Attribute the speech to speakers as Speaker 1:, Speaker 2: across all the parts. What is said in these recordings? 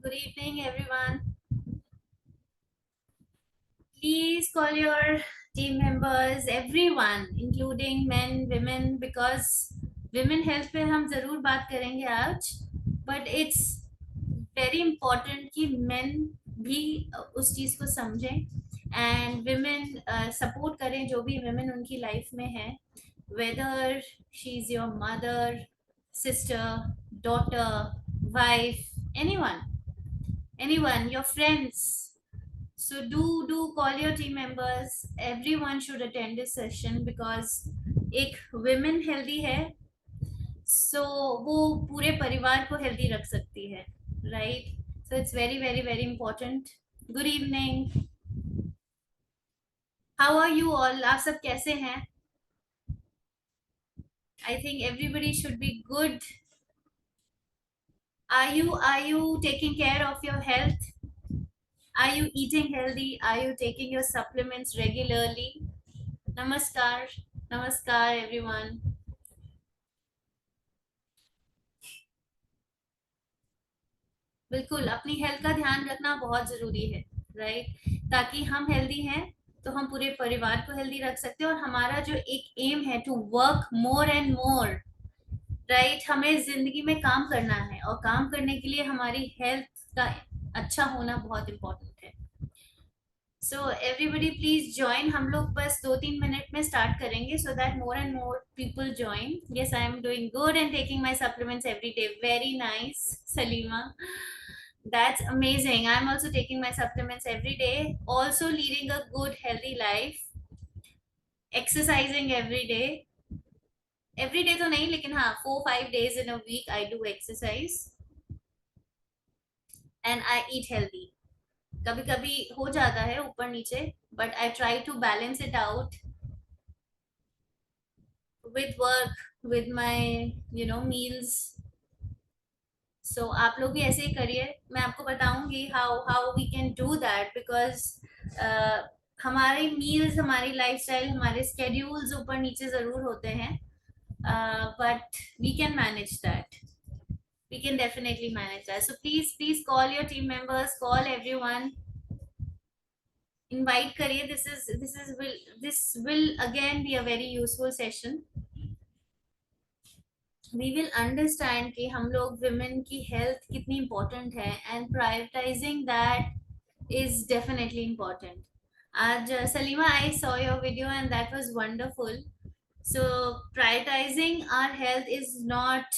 Speaker 1: Good evening, everyone. Please call your team members, everyone, including men, women, because women health पे हम ज़रूर बात करेंगे आज. But it's very important कि men भी उस चीज़ को समझें and women support करें जो भी women उनकी life में है. Whether she's your mother, sister, daughter, wife, anyone, your friends. So do call your team members. Everyone should attend this session because एक women healthy है, so वो पूरे परिवार को healthy रख सकती है, right? So it's very very very important. Good evening. How are you all? आप सब कैसे हैं? I think everybody should be good. Are you taking care of your health? Are you eating healthy? Are you taking your supplements regularly? Namaskar. Namaskar, everyone. बिल्कुल अपनी health का ध्यान रखना बहुत ज़रूरी है, राइट? ताकि हम हेल्दी हैं तो हम पूरे परिवार को हेल्दी रख सकते हैं और हमारा जो एक एम है to work more and more, right? हमें ज़िंदगी में काम करना है और काम करने के लिए हमारी हेल्थ का अच्छा होना बहुत इम्पोर्टेंट है. So everybody please join. हम लोग बस 2-3 मिनट में स्टार्ट करेंगे so that more and more people join. Yes, I am doing good and taking my supplements every day. Very nice, Salima. That's amazing. I'm also taking my supplements every day. Also leading a good, healthy life. Exercising every day. Every day तो नहीं, लेकिन हाँ 4-5 days in a week I do exercise. And I eat healthy. कभी कभी हो जाता है ऊपर नीचे, but I try to balance it out with work, with my meals. सो आप लोग भी ऐसे ही करिए. मैं आपको बताऊंगी how how we can do that because हमारी मील्स, हमारी लाइफस्टाइल, हमारे स्केड्यूल्स ऊपर नीचे ज़रूर होते हैं, but we can manage that. We can definitely manage that. So please call your team members, call everyone, invite करिए. This will again be a very useful session. We will understand कि हम लोग women की health कितनी important है and prioritizing that is definitely important. आज Salima, I saw your video and that was wonderful. So prioritizing our health is not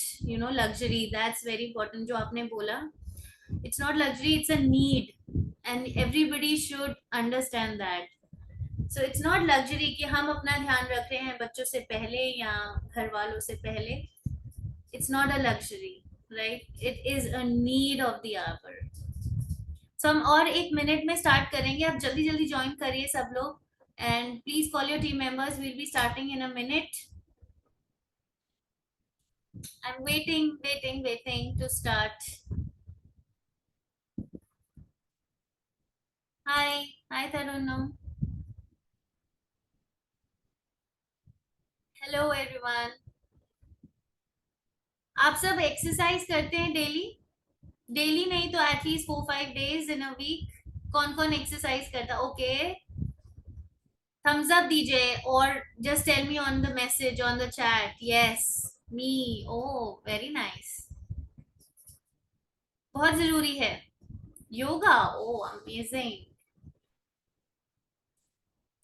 Speaker 1: luxury. That's very important जो आपने बोला. It's not luxury, it's a need and everybody should understand that. So it's not luxury कि हम अपना ध्यान रख रहे हैं बच्चों से पहले या घर वालों से पहले. It's not a luxury, right? It is a need of the hour. So हम और 1 मिनट में स्टार्ट करेंगे. आप जल्दी जल्दी ज्वाइन करिए सब लोग and please call your team members. We'll be starting in a minute. I'm waiting to start. Hi Tarunam. Hello everyone. आप सब एक्सरसाइज करते हैं डेली? डेली नहीं तो at least 4-5 days in a week. कौन कौन एक्सरसाइज करता? Okay, thumbs up dj, or just tell me on the message on the chat. Yes, me. Oh, very nice. बहुत जरूरी है yoga. Oh, amazing.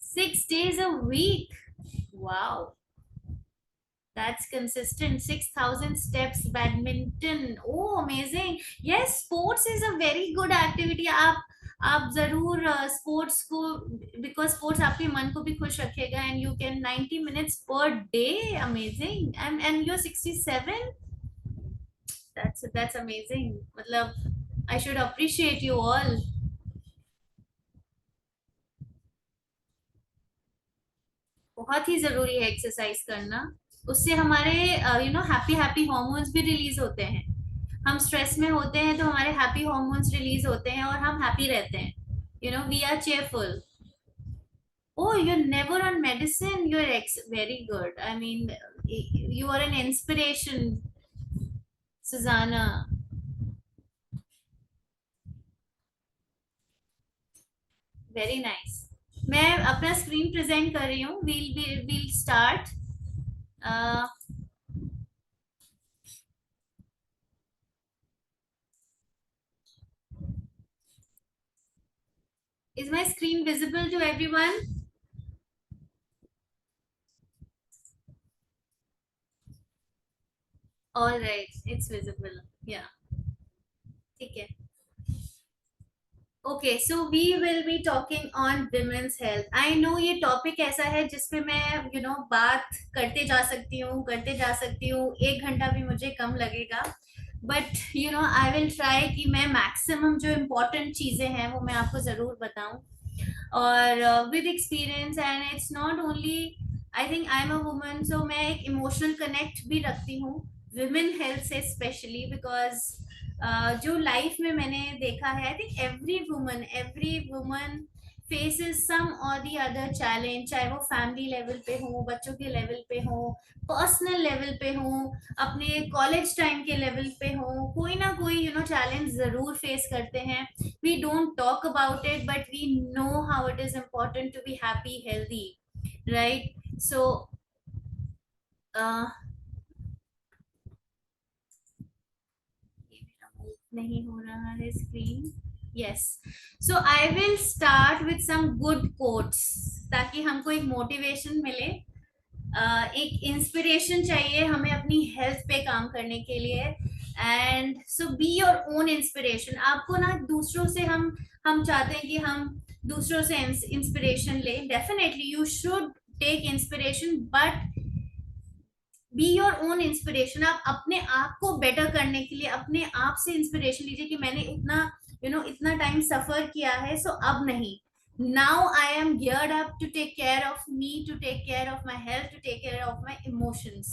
Speaker 1: 6 days a week. Wow, that's consistent. 6,000 steps. Badminton. Oh, amazing. Yes, sports is a very good activity. आप जरूर sports को, because sports आपके मन को भी खुश रखेगा and you can 90 minutes per day. Amazing. And you're 67. That's amazing. मतलब I should appreciate you all. बहुत ही जरूरी है एक्सरसाइज करना. उससे हमारे हैप्पी हैप्पी हॉर्मोन्स भी रिलीज होते हैं. हम स्ट्रेस में होते हैं तो हमारे हैप्पी हॉर्मोन्स रिलीज होते हैं और हम हैप्पी रहते हैं. We are cheerful. Oh, you're never on medicine. Very good. I mean, you are an inspiration, Susanna. Very nice. मैं अपना स्क्रीन प्रेजेंट कर रही हूँ। We'll start. Is my screen visible to everyone? All right, it's visible. Yeah, ठीक है। Okay, so we will be talking on women's health. I know ये topic ऐसा है जिसपे मैं बात करते जा सकती हूँ, 1 घंटा भी मुझे कम लगेगा। बट आई विल ट्राई कि मैं मैक्सिमम जो इम्पोर्टेंट चीजें हैं वो मैं आपको जरूर बताऊं। और with experience, and it's not only, I think I am a woman, so मैं एक इमोशनल कनेक्ट भी रखती हूँ विमेन हेल्थ से, स्पेशली बिकॉज जो लाइफ में मैंने देखा है, I think every woman faces some or the other challenge, चाहे वो फैमिली लेवल पे हो, बच्चों के लेवल पे हो, पर्सनल लेवल पे हो, अपने कॉलेज टाइम के लेवल पे हो, कोई ना कोई चैलेंज जरूर फेस करते हैं। we don't talk about it, but we know how it is important to be happy, healthy, right? So uh, नहीं हो रहा है screen. Yes, so I will start with some good quotes, ताकि हमको एक मोटिवेशन मिले, एक इंस्पिरेशन चाहिए हमें अपनी हेल्थ पे काम करने के लिए। And so B your own inspiration. आपको ना दूसरों से हम चाहते हैं कि हम दूसरों से इंस्पिरेशन लें। Definitely you should take inspiration, but be your own inspiration. आप अपने आप को बेटर करने के लिए अपने आप से इंस्पिरेशन लीजिए कि मैंने इतना इतना टाइम सफर किया है, सो अब नहीं, now I am geared up to take care of me, to take care of my health, to take care of my emotions.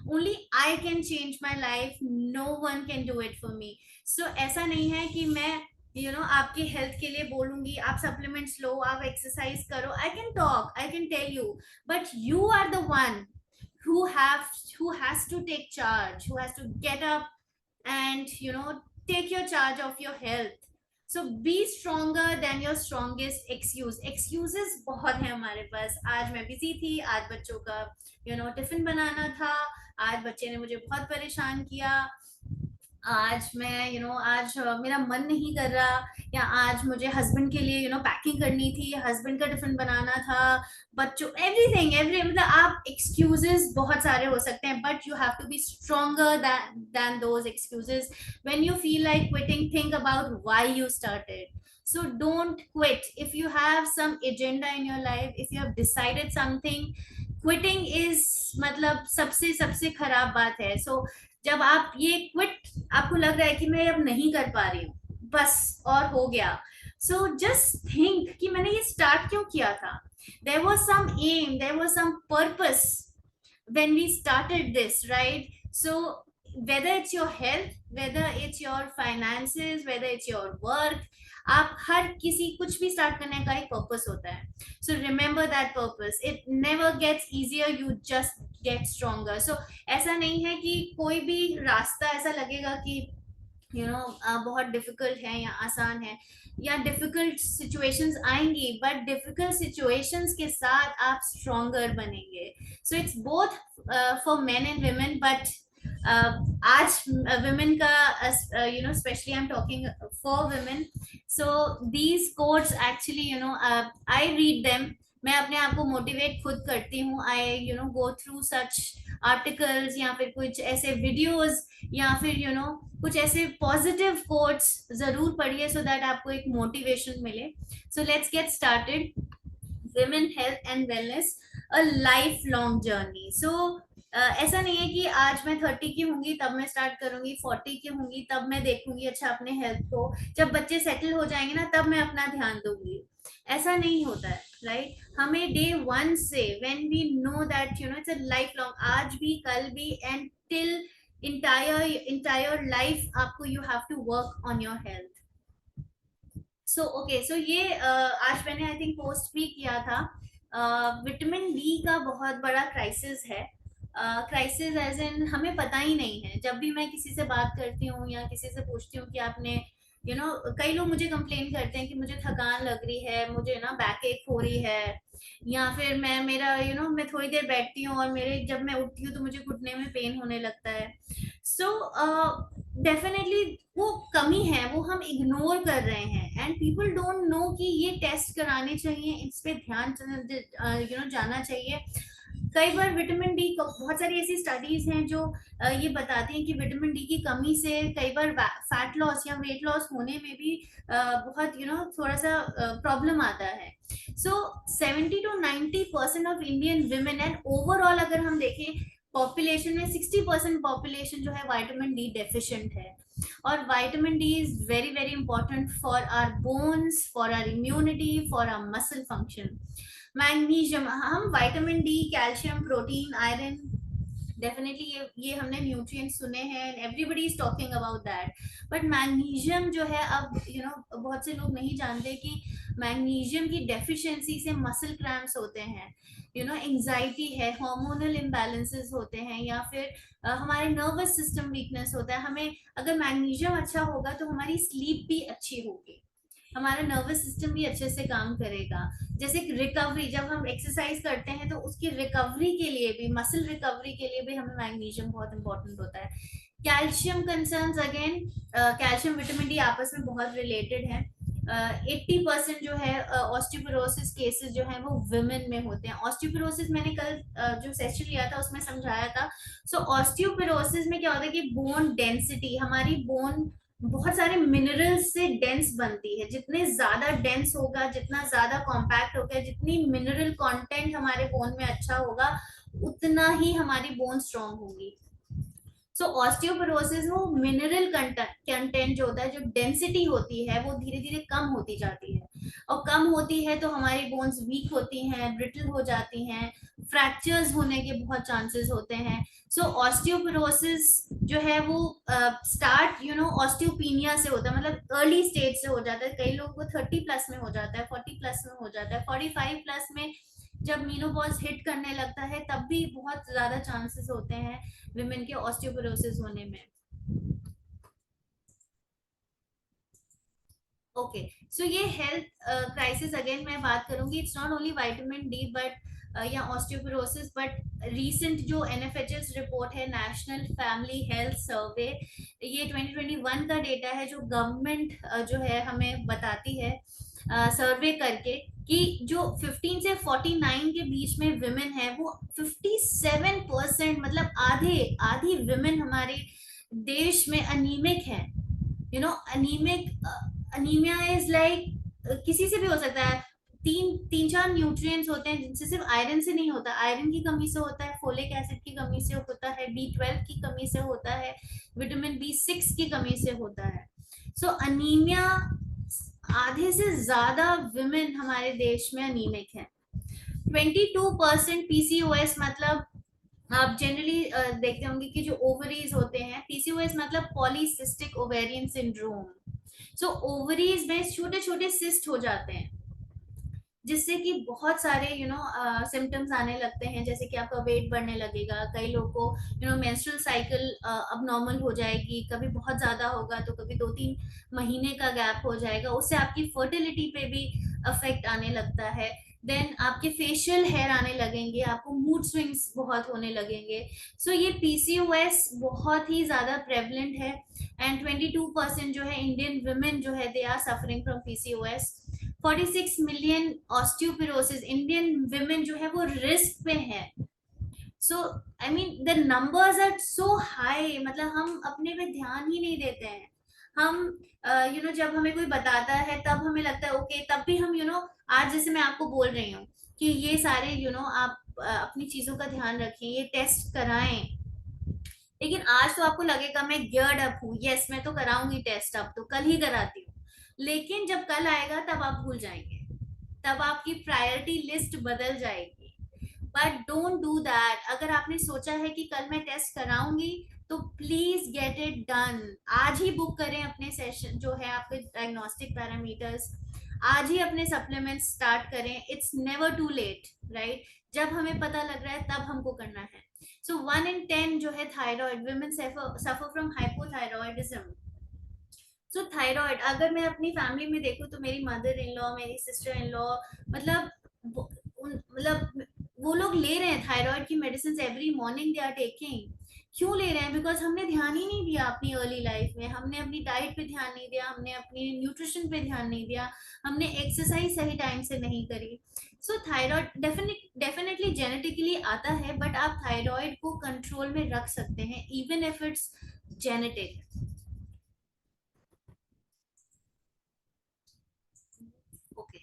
Speaker 1: Only I can change my life, no one can do it for me. So ऐसा नहीं है कि मैं आपकी health के लिए बोलूंगी आप सप्लीमेंट्स लो, आप एक्सरसाइज करो। I can talk, I can tell you, but you are the one who have who has to take charge, who has to get up and take your charge of your health. So be stronger than your strongest excuse. Excuses बहुत है हमारे पास। आज मैं busy थी, आज बच्चों का tiffin बनाना था, आज बच्चे ने मुझे बहुत परेशान किया, आज मैं आज मेरा मन नहीं कर रहा, या आज मुझे हस्बैंड के लिए पैकिंग करनी थी, हस्बैंड का टिफिन बनाना था, बच्चों, एवरीथिंग एवरी मतलब आप एक्सक्यूजेस बहुत सारे हो सकते हैं, but you have to be stronger than those excuses. When you feel like quitting, think about why you started. So don't quit. If you have some agenda in your life, if you have decided something, quitting is मतलब सबसे सबसे खराब बात है। So जब आप ये quit, आपको लग रहा है कि मैं अब नहीं कर पा रही हूँ, बस और हो गया, सो जस्ट थिंक कि मैंने ये स्टार्ट क्यों किया था। There was some aim, there was some purpose when we started this, right? So whether it's your health, whether it's your finances, whether it's your work, आप हर किसी कुछ भी स्टार्ट करने का एक पर्पस होता है। So remember that purpose, it never gets easier, you just get stronger. So ऐसा नहीं है कि कोई भी रास्ता ऐसा लगेगा कि बहुत डिफिकल्ट है या आसान है, या डिफिकल्ट सिचुएशंस आएंगी, बट डिफिकल्ट सिचुएशंस के साथ आप स्ट्रोंगर बनेंगे। So it's both for main and women, but आज women का especially I'm talking for women. So these quotes actually I read them, मैं अपने आप को मोटिवेट खुद करती हूँ। आई गो थ्रू सच आर्टिकल्स, या फिर कुछ ऐसे वीडियोस, या फिर कुछ ऐसे पॉजिटिव कोट्स जरूर पढ़िए, सो दैट आपको एक मोटिवेशन मिले। So let's get started. Women health and wellness, a life long journey. So ऐसा नहीं है कि आज मैं 30 की होंगी तब मैं स्टार्ट करूंगी, 40 की होंगी तब मैं देखूंगी अच्छा अपने हेल्थ को, जब बच्चे सेटल हो जाएंगे ना तब मैं अपना ध्यान दूंगी। ऐसा नहीं होता है, राइट? हमें डे वन से, when we know that it's a life long, आज भी कल भी एंड टिल इंटायर लाइफ, आपको you have to work on your health. So okay, so ये आज मैंने आई थिंक पोस्ट भी किया था। विटामिन डी का बहुत बड़ा क्राइसिस है। क्राइसिस एज इन हमें पता ही नहीं है। जब भी मैं किसी से बात करती हूँ या किसी से पूछती हूँ कि आपने कई लोग मुझे कंप्लेन करते हैं कि मुझे थकान लग रही है, मुझे ना बैक एक हो रही है, या फिर मैं थोड़ी देर बैठती हूँ और मेरे जब मैं उठती हूँ तो मुझे घुटने में पेन होने लगता है। सो डेफिनेटली वो कमी है, वो हम इग्नोर कर रहे हैं, एंड पीपल डोंट नो कि ये टेस्ट कराने चाहिए, इस पे ध्यान जाना चाहिए। कई बार विटामिन डी, बहुत सारी ऐसी स्टडीज हैं जो ये बताती हैं कि विटामिन डी की कमी से कई बार फैट लॉस या वेट लॉस होने में भी बहुत थोड़ा सा प्रॉब्लम आता है। सो 70 to 90% of Indian women, and overall अगर हम देखें पॉपुलेशन में 60% पॉपुलेशन जो है विटामिन डी डेफिशिएंट है। और vitamin D is very very important for our bones, for our immunity, for our muscle function. Magnesium, हम vitamin D, calcium, protein, iron, definitely ये हमने न्यूट्रिएंट्स सुने हैं, everybody is talking about that. But magnesium जो है, अब बहुत से लोग नहीं जानते कि मैग्नीशियम की डेफिशिएंसी से मसल क्रैम्प्स होते हैं, एंजाइटी है, हार्मोनल इम्बैलेंसेस होते हैं, या फिर हमारे नर्वस सिस्टम वीकनेस होता है। हमें अगर मैग्नीशियम अच्छा होगा तो हमारी स्लीप भी अच्छी होगी, हमारा नर्वस सिस्टम भी अच्छे से काम करेगा। जैसे रिकवरी, जब हम एक्सरसाइज करते हैं तो उसकी रिकवरी के लिए भी, मसल रिकवरी के लिए भी हमें मैग्नीशियम बहुत इंपॉर्टेंट होता है। Calcium concerns, again calcium vitamin D आपस में बहुत रिलेटेड है। 80% जो है ऑस्टियोपोरोसिस केसेस जो है वो विमेन में होते हैं। ऑस्टियोपोरोसिस मैंने कल जो सेशन लिया था उसमें समझाया था। सो ऑस्टियोपोरोसिस में क्या होता है कि बोन डेंसिटी, हमारी बोन बहुत सारे मिनरल्स से डेंस बनती है। जितने ज्यादा डेंस होगा, जितना ज्यादा कॉम्पैक्ट होगा, जितनी मिनरल कंटेंट हमारे बोन में अच्छा होगा, उतना ही हमारी बोन स्ट्रांग होगी। सो ऑस्टियोपोरोसिस, वो मिनरल कंटेंट जो होता है, जो डेंसिटी होती है, वो धीरे धीरे कम होती जाती है, और कम होती है तो हमारी बोन्स वीक होती हैं, ब्रिटल हो जाती हैं, फ्रैक्चर्स होने के बहुत चांसेस होते हैं। सो ऑस्टियोपोरोसिस जो है वो स्टार्ट ऑस्टियोपीनिया से होता है, मतलब अर्ली स्टेज से हो जाता है। कई लोगों को 30+ में हो जाता है, 40+ में हो जाता है, 45+ में जब मीनोपॉज हिट करने लगता है तब भी बहुत ज्यादा चांसेस होते हैं विमेन के ऑस्टियोपोरोसिस होने में। ओके, सो ये हेल्थ क्राइसिस, अगेन मैं बात करूंगी, it's not only vitamin D but या ऑस्टियोपोरोसिस, बट रीसेंट जो एनएफएचएस रिपोर्ट है, नेशनल फैमिली हेल्थ सर्वे, ये 2021 का डेटा है जो गवर्नमेंट जो है हमें बताती है सर्वे करके, कि जो 15 से 49 के बीच में विमेन है वो 57%, मतलब आधे आधी विमेन हमारे देश में अनीमिक है। अनीमिक, अनीमिया इज लाइक किसी से भी हो सकता है। तीन तीन चार न्यूट्रिएंट्स होते हैं जिनसे, सिर्फ आयरन से नहीं होता, आयरन की कमी से होता है, फोलिक एसिड की कमी से होता है, B12 की कमी से होता है, विटामिन B6 की कमी से होता है। सो अनीमिया, आधे से ज्यादा विमेन हमारे देश में अनीमिक है। 22% PCOS, मतलब आप जनरली देखते होंगे कि जो ओवरीज होते हैं, PCOS मतलब पॉलीसिस्टिक ओवेरियन सिंड्रोम। सो ओवरीज में छोटे छोटे सिस्ट हो जाते हैं, जिससे कि बहुत सारे सिम्टम्स आने लगते हैं, जैसे कि आपका वेट बढ़ने लगेगा, कई लोगों को मेंस्ट्रुअल साइकिल अब नॉर्मल हो जाएगी, कभी बहुत ज्यादा होगा तो कभी 2-3 महीने का गैप हो जाएगा, उससे आपकी फर्टिलिटी पे भी अफेक्ट आने लगता है। देन आपके फेशियल हेयर आने लगेंगे, आपको मूड स्विंग्स बहुत होने लगेंगे। सो ये पीसीओएस बहुत ही ज्यादा प्रेवलेंट है, एंड 22% जो है इंडियन वुमेन जो है, they are suffering from PCOS. 46 million osteoporosis Indian women जो है वो रिस्क पे है। So I mean the numbers are so high, मतलब हम अपने पे ध्यान ही नहीं देते हैं। हम जब हमें कोई बताता है तब हमें लगता है ओके, तब भी हम आज जैसे मैं आपको बोल रही हूँ कि ये सारे आप अपनी चीजों का ध्यान रखें, ये टेस्ट कराएं, लेकिन आज तो आपको लगेगा मैं गियर्ड अप हूँ, यस मैं तो कराऊंगी टेस्ट, अब तो कल ही कराती हूँ। लेकिन जब कल आएगा तब आप भूल जाएंगे, तब आपकी प्रायोरिटी लिस्ट बदल जाएगी। But don't do that. अगर आपने सोचा है कि कल मैं टेस्ट कराऊंगी तो प्लीज गेट इट डन। आज ही बुक करें अपने सेशन जो है आपके डायग्नोस्टिक पैरामीटर्स, आज ही अपने सप्लीमेंट्स स्टार्ट करें। It's never too late, right? जब हमें पता लग रहा है तब हमको करना है। सो 1 in 10 जो है thyroid, women suffer from hypothyroidism. So thyroid, अगर मैं अपनी फैमिली में देखूँ तो मेरी मदर इन लॉ, मेरी सिस्टर इन लॉ, मतलब मतलब वो लोग ले रहे हैं थायराइड की medicine every morning, they are taking. क्यों ले रहे हैं? बिकॉज हमने ध्यान ही नहीं दिया अपनी अर्ली लाइफ में, हमने अपनी डाइट पे ध्यान नहीं दिया, हमने अपनी न्यूट्रिशन पे ध्यान नहीं दिया, हमने एक्सरसाइज सही टाइम से नहीं करी। सो थायराइड डेफिनेटली जेनेटिकली आता है, बट आप थायराइड को कंट्रोल में रख सकते हैं even if it's genetic. Okay,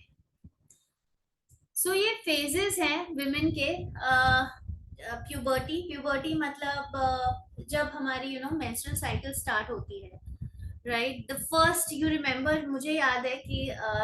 Speaker 1: so ये फेजेस हैं विमेन के। प्यूबर्टी, प्यूबर्टी मतलब जब हमारी मेंस्ट्रुअल साइकिल स्टार्ट होती है, right? The first you remember, मुझे याद है कि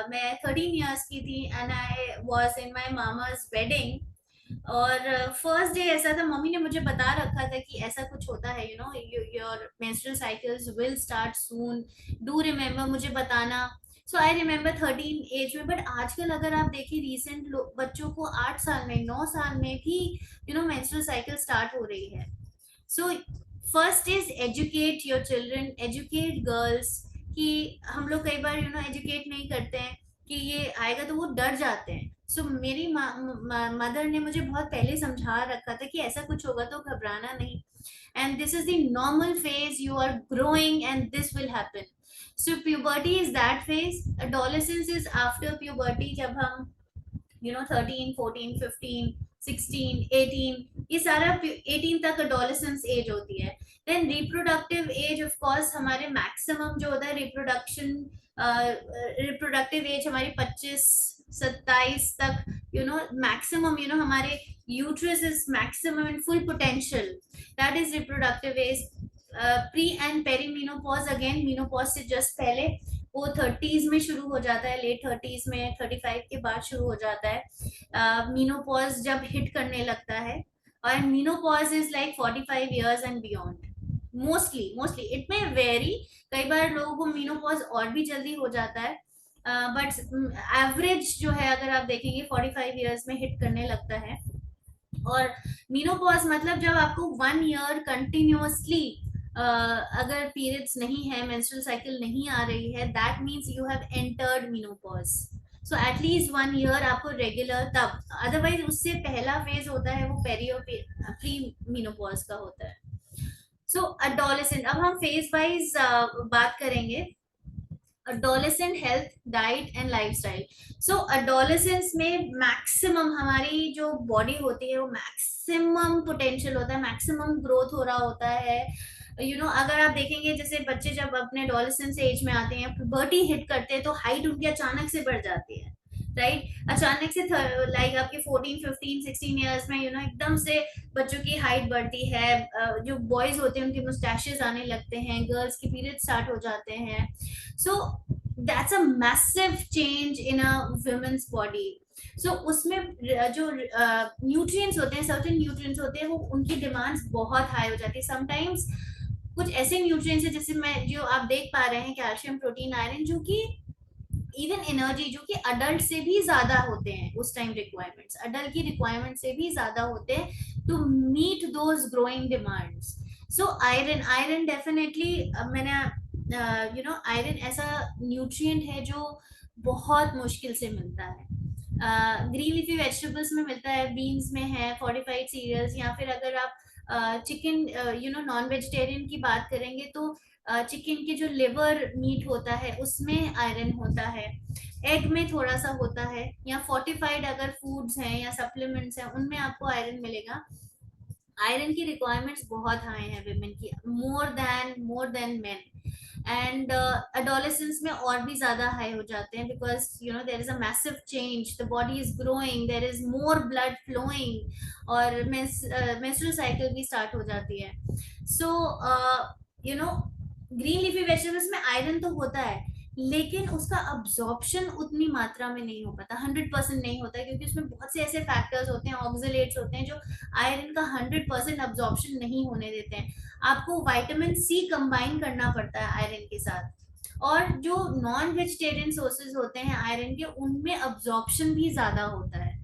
Speaker 1: मैं 13 years की थी and I was in my mama's wedding. और फर्स्ट डे ऐसा था, मम्मी ने मुझे बता रखा था कि ऐसा कुछ होता है, your menstrual cycles will start soon, do remember मुझे बताना। सो आई रिमेम्बर 13 एज में। बट आजकल अगर आप देखिए रिसेंट बच्चों को 8 साल में, 9 साल में भी मेंस्ट्रुअल साइकिल स्टार्ट हो रही है। So first is educate your children, educate girls. कि हम लोग कई बार एजुकेट नहीं करते हैं कि ये आएगा, तो वो डर जाते हैं। सो मेरी मदर ने मुझे बहुत पहले समझा रखा था कि ऐसा कुछ होगा तो घबराना नहीं, and this is the normal phase, you are growing and this will happen. So puberty is that phase, adolescence is after puberty, जब हम 13 14 15 16 18, ये सारा 18 तक adolescence एज होती है। Then reproductive age, of course हमारे मैक्सिमम जो होता है रिप्रोडक्शन, रिप्रोडक्टिव एज हमारी 25 27 तक, मैक्सिमम, हमारे uterus is maximum in full potential, that is reproductive age. Pre and peri menopause, again menopause से जस्ट पहले, वो 30s में शुरू हो जाता है, लेट 30s में, 35 के बाद शुरू हो जाता है मीनोपॉज जब हिट करने लगता है। और menopause is like 45 years and beyond. Mostly it में वेरी, कई बार लोगों को मीनोपॉज और भी जल्दी हो जाता है, बट एवरेज जो है अगर आप देखेंगे 45 years में हिट करने लगता है। और मीनोपॉज मतलब जब आपको 1 year कंटिन्यूअसली अगर पीरियड्स नहीं है, मेंस्ट्रुअल साइकिल नहीं आ रही है, that means you have entered menopause. So at least 1 year आपको रेगुलर, तब अदरवाइज उससे पहला फेज होता है वो पेरियो प्री मीनोपॉज का होता है। सो अडोलेसेंट, अब हम फेज वाइज बात करेंगे। Adolescent health, diet and lifestyle. So adolescence में मैक्सिमम हमारी जो बॉडी होती है वो मैक्सिमम पोटेंशियल होता है, मैक्सिमम ग्रोथ हो रहा होता है। अगर आप देखेंगे जैसे बच्चे जब अपने एडोलेसेंस एज में आते हैं, पुबर्टी हिट करते हैं, तो हाइट उनकी अचानक से बढ़ जाती है, राइट? अचानक से लाइक आपके 14 15 16 इयर्स में एकदम से बच्चों की हाइट बढ़ती है। जो बॉयज होते हैं उनके मुस्टैशेस आने लगते हैं, गर्ल्स की पीरियड स्टार्ट हो जाते हैं। So that's a massive change in a woman's body. So उसमें जो न्यूट्रिएंट्स होते हैं, सर्टेन न्यूट्रिएंट्स होते हैं, वो उनकी डिमांड्स बहुत हाई हो जाती है। समटाइम्स कुछ ऐसे न्यूट्रिएंट्स है, जैसे मैं जो आप देख पा रहे हैं, कैल्शियम, प्रोटीन, आयरन, जो कि इवन एनर्जी, जो कि अडल्ट से भी ज्यादा होते हैं, उस टाइम रिक्वायरमेंट्स अडल्ट की रिक्वायरमेंट से भी ज्यादा होते हैं to meet those growing demands. So iron, iron definitely, मैंने आयरन ऐसा न्यूट्रिएंट है जो बहुत मुश्किल से मिलता है। ग्रीन लीफी वेजिटेबल्स में मिलता है, बीन्स में है, फोर्टिफाइड सीरियल्स, या फिर अगर आप चिकन, नॉन वेजिटेरियन की बात करेंगे तो चिकन के जो लिवर मीट होता है उसमें आयरन होता है, एग में थोड़ा सा होता है, या फोर्टिफाइड अगर फूड्स हैं या सप्लीमेंट्स हैं उनमें आपको आयरन मिलेगा। आयरन की रिक्वायरमेंट्स बहुत हाई है विमेन की, more than men. And adolescence में और भी ज्यादा हाई हो जाते हैं, because there is a massive change, the body is growing, there is more blood flowing, और मेंस्ट्रुअल साइकिल भी स्टार्ट हो जाती है। So you know green leafy vegetables में आयरन तो होता है, लेकिन उसका अब्जॉर्प्शन उतनी मात्रा में नहीं हो पाता, 100% नहीं होता, क्योंकि उसमें बहुत से ऐसे फैक्टर्स होते हैं, ऑक्सीलेट्स होते हैं, जो आयरन का 100% अब्जॉर्प्शन नहीं होने देते हैं। आपको विटामिन सी कंबाइन करना पड़ता है आयरन के साथ। और जो नॉन वेजिटेरियन सोर्सेज होते हैं आयरन के, उनमें अब्जॉर्प्शन भी ज्यादा होता है।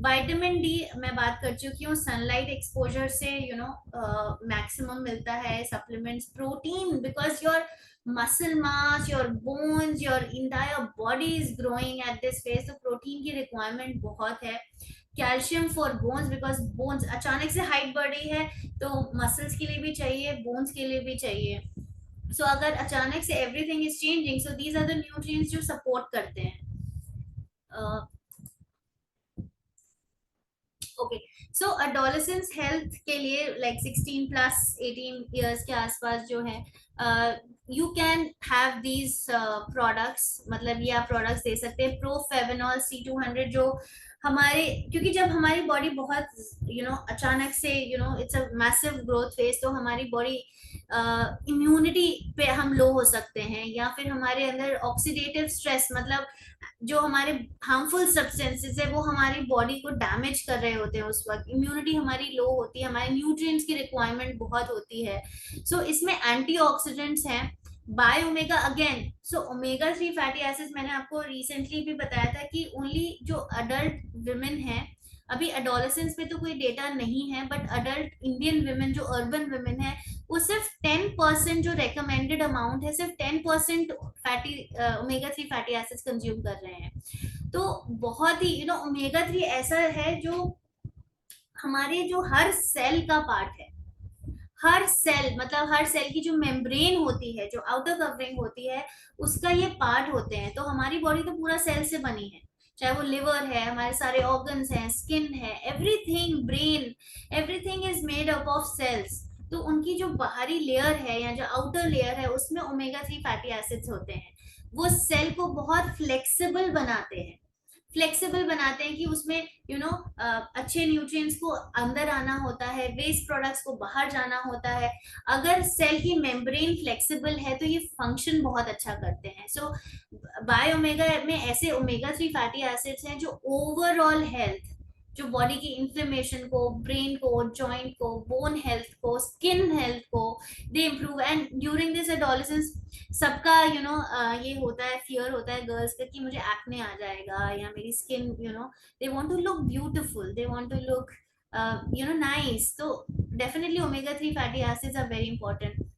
Speaker 1: विटामिन डी मैं बात कर चुकी हूँ, सनलाइट एक्सपोजर से मैक्सिमम मिलता है। Supplements, protein, because your muscle mass, your bones, your entire body is growing at this phase, तो प्रोटीन की रिक्वायरमेंट बहुत है। Calcium for bones, because bones अचानक से हाइट बढ़ी है तो मसल्स के लिए भी चाहिए, बोन्स के लिए भी चाहिए। सो अगर अचानक से everything is changing, so these are the nutrients जो सपोर्ट करते हैं। ओके, सो अडोलेसेंस हेल्थ के लिए लाइक 16 प्लस 18 इयर्स के आसपास जो है, you can have these products, मतलब ये आप प्रोडक्ट्स दे सकते हैं। प्रोफेवेनॉल C200 जो हमारे, क्योंकि जब हमारी बॉडी बहुत अचानक से it's a massive growth phase, तो हमारी बॉडी इम्यूनिटी पे हम लो हो सकते हैं, या फिर हमारे अंदर ऑक्सीडेटिव स्ट्रेस, मतलब जो हमारे हार्मफुल सब्सटेंसेस है वो हमारी बॉडी को डैमेज कर रहे होते हैं, उस वक्त इम्यूनिटी हमारी लो होती है, हमारे न्यूट्रिएंट्स की रिक्वायरमेंट बहुत होती है। सो इसमें एंटीऑक्सीडेंट्स हैं, by omega again. So omega 3 fatty acids मैंने आपको रिसेंटली भी बताया था कि ओनली जो अडल्ट विमेन है, अभी एडोलेसेंस पे तो कोई डेटा नहीं है, बट अडल्ट इंडियन विमेन जो अर्बन विमेन है, वो सिर्फ 10% जो रेकमेंडेड अमाउंट है, सिर्फ 10% fatty omega 3 fatty acids consume कर रहे हैं। तो बहुत ही ओमेगा 3 ऐसा है जो हमारे जो हर सेल का पार्ट है, हर सेल, मतलब हर सेल की जो मेम्ब्रेन होती है, जो आउटर कवरिंग होती है, उसका ये पार्ट होते हैं। तो हमारी बॉडी तो पूरा सेल से बनी है, चाहे वो लिवर है, हमारे सारे ऑर्गन्स हैं, स्किन है, everything, brain, everything is made up of cells. तो उनकी जो बाहरी लेयर है या जो आउटर लेयर है, उसमें ओमेगा 3 फैटी एसिड्स होते हैं। वो सेल को बहुत फ्लेक्सिबल बनाते हैं, फ्लेक्सिबल बनाते हैं कि उसमें अच्छे न्यूट्रिएंट्स को अंदर आना होता है, वेस्ट प्रोडक्ट्स को बाहर जाना होता है। अगर सेल की मेम्ब्रेन फ्लेक्सिबल है तो ये फंक्शन बहुत अच्छा करते हैं। सो बाय ओमेगा में ऐसे ओमेगा 3 फैटी एसिड्स हैं जो ओवरऑल हेल्थ, जो बॉडी की इंफ्लेमेशन को, ब्रेन को, जॉइंट को, बोन हेल्थ को, स्किन हेल्थ को दे improve. And during this adolescence सबका ये होता है, फियर होता है गर्ल्स का कि मुझे एक्ने आ जाएगा, या मेरी skin they want to look beautiful, they want to look nice. तो definitely omega 3 fatty acids are very important.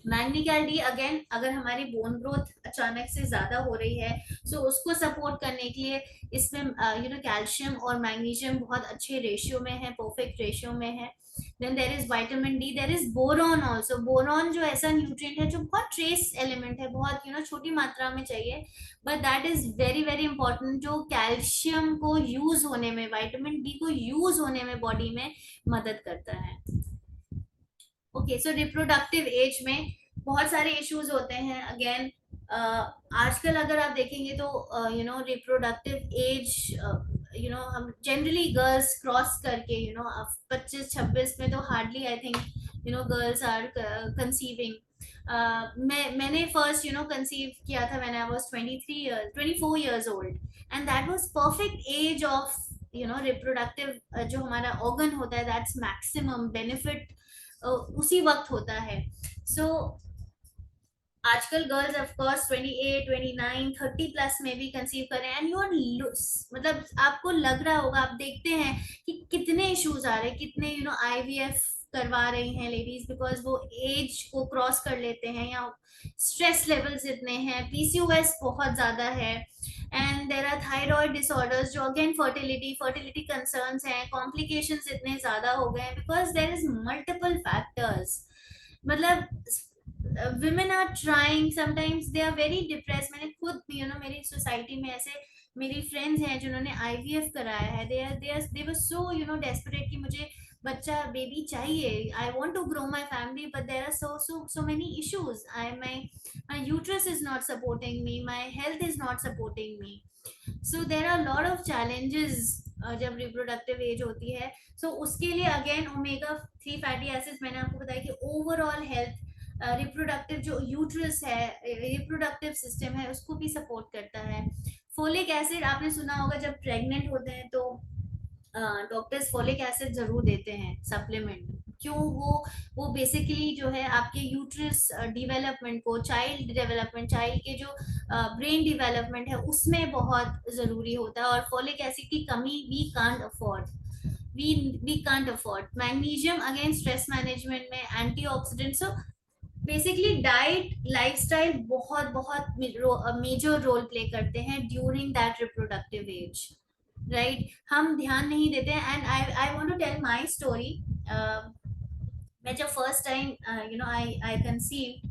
Speaker 1: Magnical D again, अगर हमारी बोन ग्रोथ अचानक से ज्यादा हो रही है, सो उसको सपोर्ट करने के लिए इसमें कैल्शियम और मैग्नीशियम बहुत अच्छे रेशियो में है, परफेक्ट रेशियो में है। Then there is vitamin D, there is boron also. Boron जो ऐसा न्यूट्रिएंट है जो बहुत ट्रेस एलिमेंट है, बहुत छोटी मात्रा में चाहिए, but that is very very important, जो कैल्शियम को यूज होने में, विटामिन डी को यूज होने में बॉडी में मदद करता है। ओके, सो रिप्रोडक्टिव एज में बहुत सारे इश्यूज होते हैं। अगेन आजकल अगर आप देखेंगे तो रिप्रोडक्टिव एज, हम जनरली गर्ल्स क्रॉस करके 25-26 में तो hardly I think girls are conceiving. मैंने फर्स्ट कंसीव किया था मैंने, I was 24 years old, and that was perfect age of reproductive, जो हमारा ऑर्गन होता है, दैट्स मैक्सिमम बेनिफिट उसी वक्त होता है। सो आजकल गर्ल्स ऑफ कोर्स 28, 29, 30 प्लस में भी कंसीव कर रहे हैं, एंड यू आर मतलब आपको लग रहा होगा, आप देखते हैं कि कितने इश्यूज आ रहे हैं, कितने आईवीएफ करवा रही हैं लेडीज, बिकॉज वो एज को क्रॉस कर लेते हैं, या स्ट्रेस लेवल्स इतने हैं, पीसीओएस बहुत ज्यादा है, and there are thyroid disorders, जो अगेन फर्टिलिटी कंसर्न्स हैं, कॉम्प्लिकेशंस इतने ज्यादा हो गए हैं, because there is multiple factors. मतलब women are trying, sometimes they are very depressed। मैंने खुद मेरी सोसाइटी में ऐसे मेरी फ्रेंड्स हैं जिन्होंने आईवीएफ कराया है, they were so desperate कि मुझे बच्चा, बेबी चाहिए, I want to grow my family, but there are so many issues, my uterus is not supporting me, my health is not supporting me, so there are a lot of challenges जब reproductive age होती है। सो उसके लिए again omega 3 fatty acids, मैंने आपको बताया कि overall health, reproductive जो यूट्रस है, रिप्रोडक्टिव सिस्टम है, उसको भी सपोर्ट करता है। फोलिक एसिड आपने सुना होगा, जब प्रेग्नेंट होते हैं तो डॉक्टर्स फोलिक एसिड जरूर देते हैं सप्लीमेंट। क्यों? वो बेसिकली जो है आपके यूट्रस डेवलपमेंट को, चाइल्ड डेवलपमेंट, चाइल्ड के जो ब्रेन डेवलपमेंट है, उसमें बहुत जरूरी होता है, और फोलिक एसिड की कमी we can't afford, we can't afford. Magnesium again stress management में, antioxidant. So basically diet lifestyle बहुत बहुत मेजर रोल प्ले करते हैं during that reproductive age, right? हम ध्यान नहीं देते हैं। And I want to tell my story. मैं जब first time I conceive,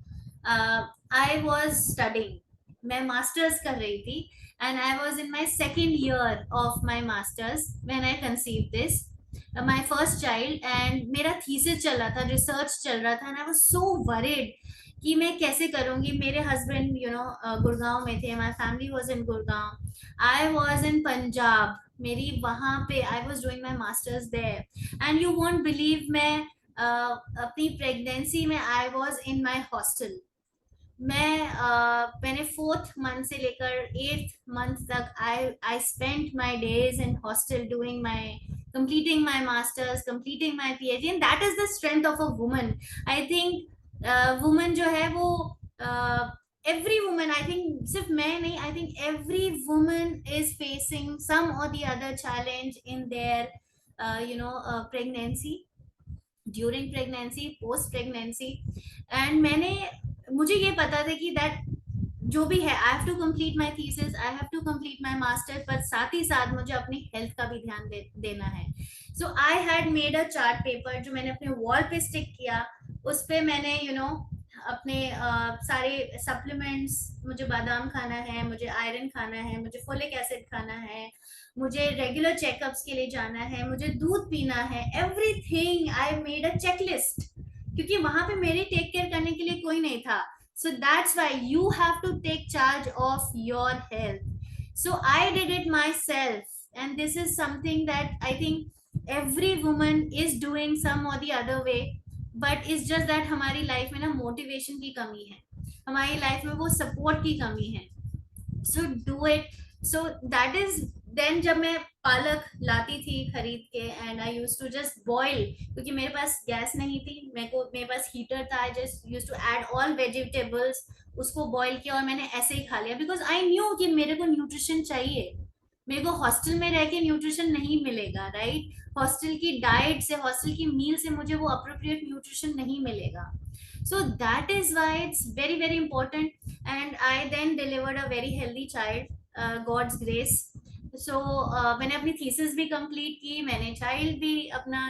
Speaker 1: I was studying, मैं मास्टर्स कर रही थी, and I was in my second year of my masters when I conceive this my first child. And मेरा thesis चल रहा था, रिसर्च चल रहा था, and I was so worried कि मैं कैसे करूंगी। मेरे हस्बैंड गुड़गांव में थे, my family was in Gurgaon, I was in Punjab, मेरी वहां पे I was doing my masters there. And you won't believe, मैं अपनी प्रेगनेंसी में I was in my hostel. मैंने फोर्थ मंथ से लेकर एट्थ मंथ तक I spent my days in hostel doing my completing my masters, completing my PhD, and that is the strength of a woman. I think woman जो है वो every woman, I think सिर्फ मैं नहीं, I think every woman is facing some or the other challenge in their pregnancy, during pregnancy, post pregnancy. And मुझे ये पता था कि दैट जो भी है, I have to complete my thesis, I have to complete my master, पर साथ ही साथ मुझे अपनी हेल्थ का भी ध्यान देना है। So I had made a chart paper जो मैंने अपने वॉल पे स्टिक किया। उस पे मैंने अपने सारे सप्लीमेंट्स, मुझे बादाम खाना है, मुझे आयरन खाना है, मुझे फोलिक एसिड खाना है, मुझे रेगुलर चेकअप्स के लिए जाना है, मुझे दूध पीना है, everything I made a checklist, क्योंकि वहां पे मेरे टेक केयर करने के लिए कोई नहीं था। So that's why you have to take charge of your health. So I did it myself, and this is something that I think every woman is doing some or the other way, but it's just that हमारी life में ना motivation की कमी है, हमारी life में वो support की कमी है। So do it. So that is then जब मैं पालक लाती थी खरीद के, and I use to just boil, क्योंकि मेरे पास गैस नहीं थी, मेरे पास हीटर था, I just use to add all vegetables, उसको बॉईल किया और मैंने ऐसे ही खा लिया, बिकॉज आई न्यू कि मेरे को न्यूट्रिशन चाहिए। मेरे को हॉस्टल में रह के न्यूट्रिशन नहीं मिलेगा, राइट? हॉस्टल की डाइट से, हॉस्टल की मील से मुझे वो अप्रोप्रिएट न्यूट्रिशन नहीं मिलेगा। So that is why it's very very important, and I then delivered a very healthy child, God's grace. So मैंने अपनी thesis भी complete की, मैंने child भी अपना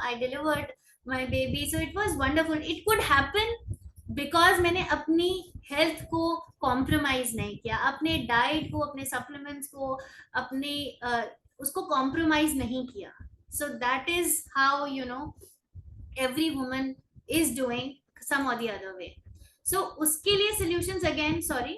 Speaker 1: I delivered my baby, so it was wonderful. It could happen because मैंने अपनी health को कॉम्प्रोमाइज नहीं किया, अपने डाइट को, अपने सप्लीमेंट्स को, अपने उसको कॉम्प्रोमाइज नहीं किया। सो that is how every woman is doing some or the other way. So उसके लिए solutions again, sorry,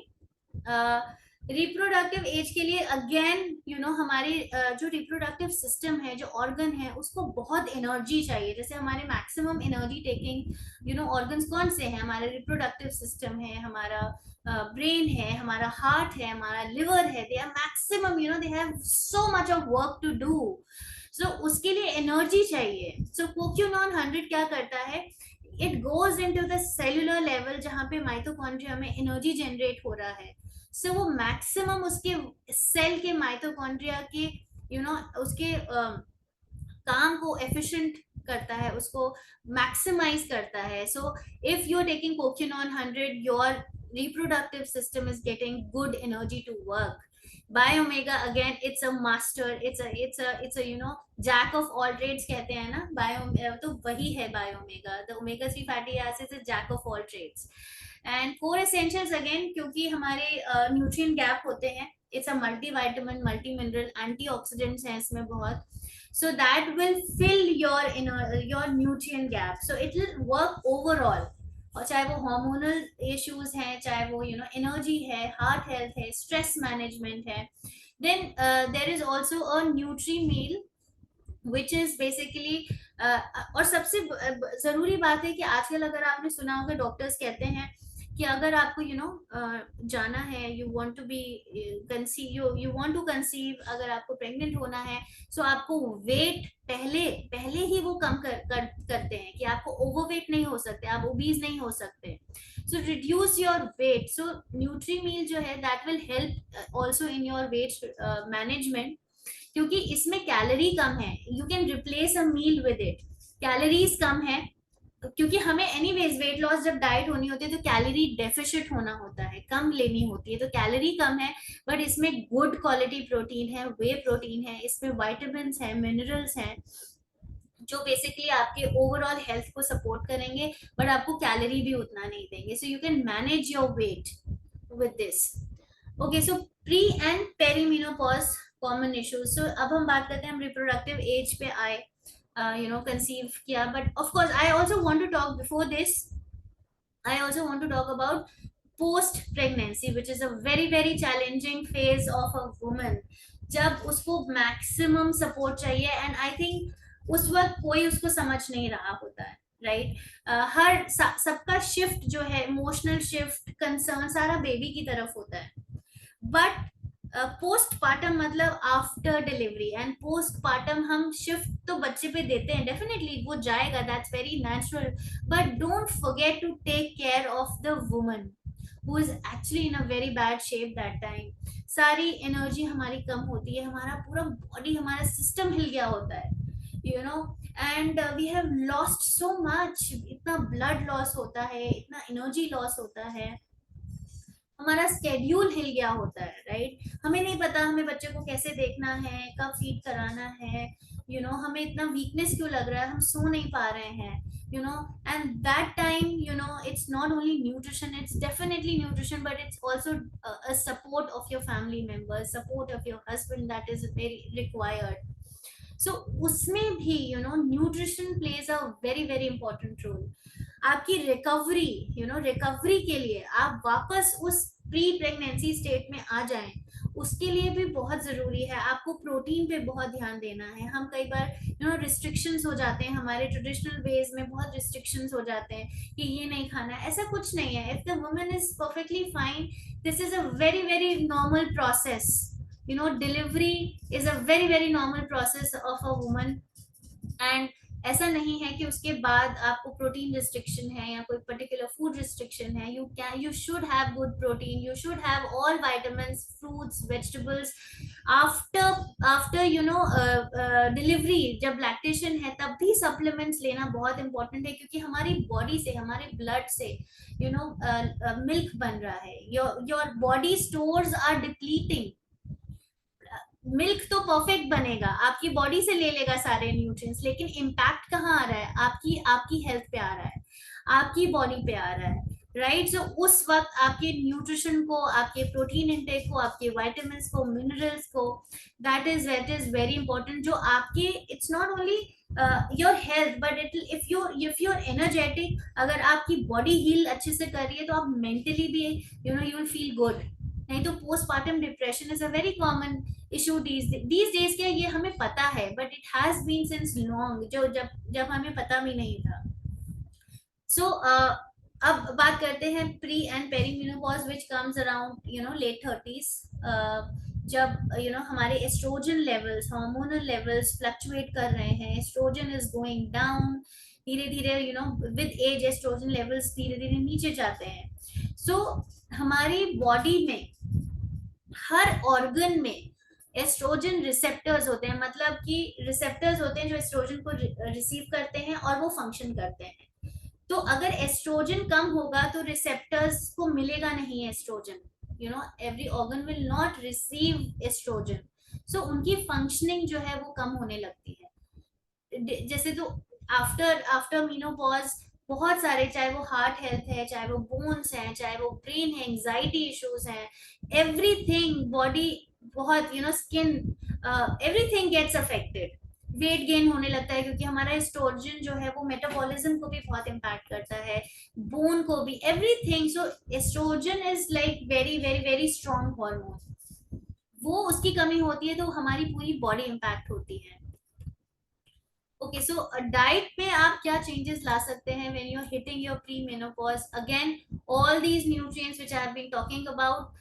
Speaker 1: reproductive age के लिए अगेन हमारे जो रिप्रोडक्टिव सिस्टम है, जो ऑर्गन है, उसको बहुत एनर्जी चाहिए। जैसे हमारे मैक्सिमम एनर्जी टेकिंग ऑर्गन्स कौन से हैं? हमारा रिप्रोडक्टिव सिस्टम है, हमारा ब्रेन है, हमारा हार्ट है, हमारा लिवर है। They are maximum they have so much of work to do. So उसके लिए एनर्जी चाहिए। सो कोक्यूनॉन 100 क्या करता है? It goes into the cellular level, जहाँ पे माइटोकॉन्ड्रिया में एनर्जी जनरेट हो रहा है। सो वो मैक्सिमम उसके सेल के माइटोकॉन्ड्रिया के उसके काम को एफिशिएंट करता है, उसको मैक्सिमाइज करता है। So if you are taking coquinone 100, your reproductive system is getting good energy to work. Biomega again, it's a master, it's a jack of all trades कहते हैं ना। तो वही है Biomega, the omega 3 fatty acids is jack of all trades. And core essentials again, क्योंकि हमारे nutrient gap होते हैं, it's a multivitamin, multi mineral, antioxidants हैं इसमें बहुत, so that will fill your nutrient gap, so it will work overall। और चाहे वो हार्मोनल इश्यूज हैं, चाहे वो एनर्जी है, हार्ट हेल्थ है, स्ट्रेस मैनेजमेंट है। Then there is also a nutri meal which is basically, और सबसे जरूरी बात है कि आजकल अगर आपने सुना होगा, डॉक्टर्स कहते हैं कि अगर आपको जाना है, you want to be conceive, you want to conceive, अगर आपको प्रेग्नेंट होना है, सो आपको वेट पहले ही वो कम करते हैं कि आपको ओवरवेट नहीं हो सकते, आप ओबीज नहीं हो सकते। So reduce your weight. So nutri meal जो है, that will help also in your weight management, क्योंकि इसमें कैलोरी कम है। You can replace a meal with it. Calories कम है, क्योंकि हमें एनीवेज वेट लॉस जब डाइट होनी होती है तो कैलोरी डेफिशिट होना होता है, कम लेनी होती है, तो कैलोरी कम है बट इसमें गुड क्वालिटी प्रोटीन है, वे प्रोटीन है, इसमें वाइटामिन है, मिनरल्स हैं, जो बेसिकली आपके ओवरऑल हेल्थ को सपोर्ट करेंगे, बट आपको कैलोरी भी उतना नहीं देंगे, so you can manage your weight with this. Okay, so pre and perimenopause common issues. So अब हम बात करते हैं, हम रिप्रोडक्टिव एज पे आए, कंसीव किया, but of course I also want to talk before this, I also want to talk about post pregnancy, which is a very challenging phase of a woman, जब उसको मैक्सिमम सपोर्ट चाहिए, and I think उस वक्त कोई उसको समझ नहीं रहा होता है, राइट हर सबका शिफ्ट जो है, इमोशनल शिफ्ट, कंसर्न सारा बेबी की तरफ होता है, बट पोस्टपार्टम मतलब आफ्टर डिलीवरी, एंड पोस्टपार्टम हम शिफ्ट तो बच्चे पे देते हैं, डेफिनेटली वो जाएगा, that's very natural, but don't forget to take care of the woman who is actually in a very bad shape that time. सारी एनर्जी हमारी कम होती है, हमारा पूरा बॉडी, हमारा सिस्टम हिल गया होता है, you know, and we have lost so much, इतना ब्लड लॉस होता है, इतना एनर्जी लॉस होता है, हमारा स्केड्यूल हिल गया होता है, राइट हमें नहीं पता हमें बच्चे को कैसे देखना है, कब फीड कराना है, हमें इतना वीकनेस क्यों लग रहा है, हम सो नहीं पा रहे हैं, and that time, it's not only nutrition, it's definitely nutrition, but it's also a support of your family members, support of your husband, that is very required. So उसमें भी nutrition plays a very important role. आपकी recovery, recovery के लिए आप वापस उस pre pregnancy state में आ जाएं, उसके लिए भी बहुत जरूरी है, आपको प्रोटीन पे बहुत ध्यान देना है। हम कई बार रिस्ट्रिक्शंस हो जाते हैं, हमारे ट्रेडिशनल वेज में बहुत रिस्ट्रिक्शंस हो जाते हैं कि ये नहीं खाना है, ऐसा कुछ नहीं है। If the woman is perfectly fine, this is a very normal process, delivery is a very normal process of a woman, and ऐसा नहीं है कि उसके बाद आपको प्रोटीन रिस्ट्रिक्शन है या कोई पर्टिकुलर फूड रिस्ट्रिक्शन है। You should have good protein, you should have all vitamins, fruits, vegetables after delivery. जब लैक्टेशन है तब भी सप्लीमेंट्स लेना बहुत इंपॉर्टेंट है, क्योंकि हमारी बॉडी से, हमारे ब्लड से मिल्क बन रहा है, your body stores are depleting. Milk तो परफेक्ट बनेगा, आपकी बॉडी से ले लेगा सारे न्यूट्रिएंट्स, लेकिन इम्पैक्ट कहाँ आ रहा है, आपकी हेल्थ पे आ रहा है, आपकी बॉडी पे आ रहा है, राइट। सो उस वक्त आपके न्यूट्रिशन को, आपके प्रोटीन इंटेक को, आपके वाइटामिन को, मिनरल्स को, दैट इज वेरी इंपॉर्टेंट, जो आपके, it's not only your health, but if you're energetic, अगर आपकी बॉडी हील अच्छे से कर रही है तो आप मेंटली भी यू विल फील गुड। नहीं तो postpartum depression is a very common issue these days के, ये हमें पता है, but it has been since long, जो जब जब हमें पता भी नहीं था। सो अब बात करते हैं pre and perimenopause, which comes around late 30s, जब हमारे estrogen levels, hormonal levels fluctuate कर रहे हैं, एस्ट्रोजन इज गोइंग डाउन, धीरे धीरे विद एज एस्ट्रोजन लेवल्स धीरे धीरे नीचे जाते हैं। सो हमारी बॉडी में हर ऑर्गन में एस्ट्रोजन रिसेप्टर्स होते हैं, मतलब कि रिसेप्टर्स होते हैं जो एस्ट्रोजन को रिसीव करते हैं और वो फंक्शन करते हैं। तो अगर एस्ट्रोजन कम होगा तो रिसेप्टर्स को मिलेगा नहीं estrogen, every organ will not receive estrogen, so उनकी फंक्शनिंग जो है वो कम होने लगती है। जैसे तो आफ्टर मीनोपॉज बहुत सारे, चाहे वो हार्ट हेल्थ है, चाहे वो बोन्स है, चाहे वो ब्रेन है, एंजाइटी इश्यूज है, एवरीथिंग, बॉडी बहुत skin, everything gets affected. Weight gain होने लगता है, क्योंकि हमारा एस्ट्रोजन जो है वो मेटाबॉलिज्म को भी बहुत इम्पैक्ट करता है, बोन को भी, everything. So estrogen is like very strong hormone, वो उसकी कमी होती है तो हमारी पूरी बॉडी इम्पैक्ट होती है। ओके, सो डाइट में आप क्या चेंजेस ला सकते हैं when you are hitting your pre menopause? Again, all these nutrients which I have been talking about,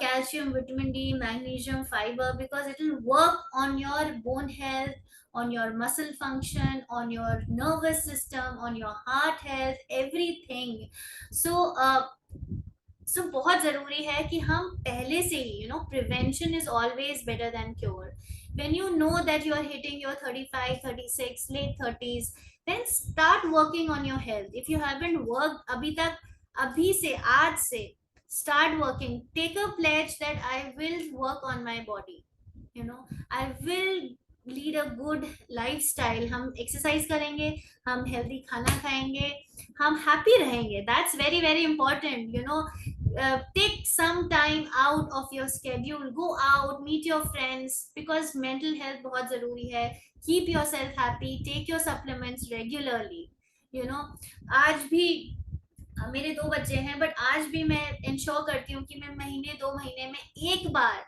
Speaker 1: calcium, vitamin D, magnesium, fiber, because it will work on your bone health, on your muscle function, on your nervous system, on your heart health, everything. So बहुत जरूरी है कि हम पहले से ही, prevention is always better than cure. When you know that you are hitting your 35, 36, late 30s, then start working on your health. If you haven't work अभी तक, अभी से, आज से start working. Take a pledge that I will work on my body, I will lead a good lifestyle. हम exercise करेंगे, हम healthy खाना खाएंगे, हम हैप्पी रहेंगे. That's very very important. Take some time out of your schedule, go out, meet your friends, because mental health बहुत जरूरी है. Keep yourself happy, take your supplements regularly. आज भी मेरे 2 बच्चे हैं, बट आज भी मैं इंश्योर करती हूँ कि मैं महीने 2 महीने में एक बार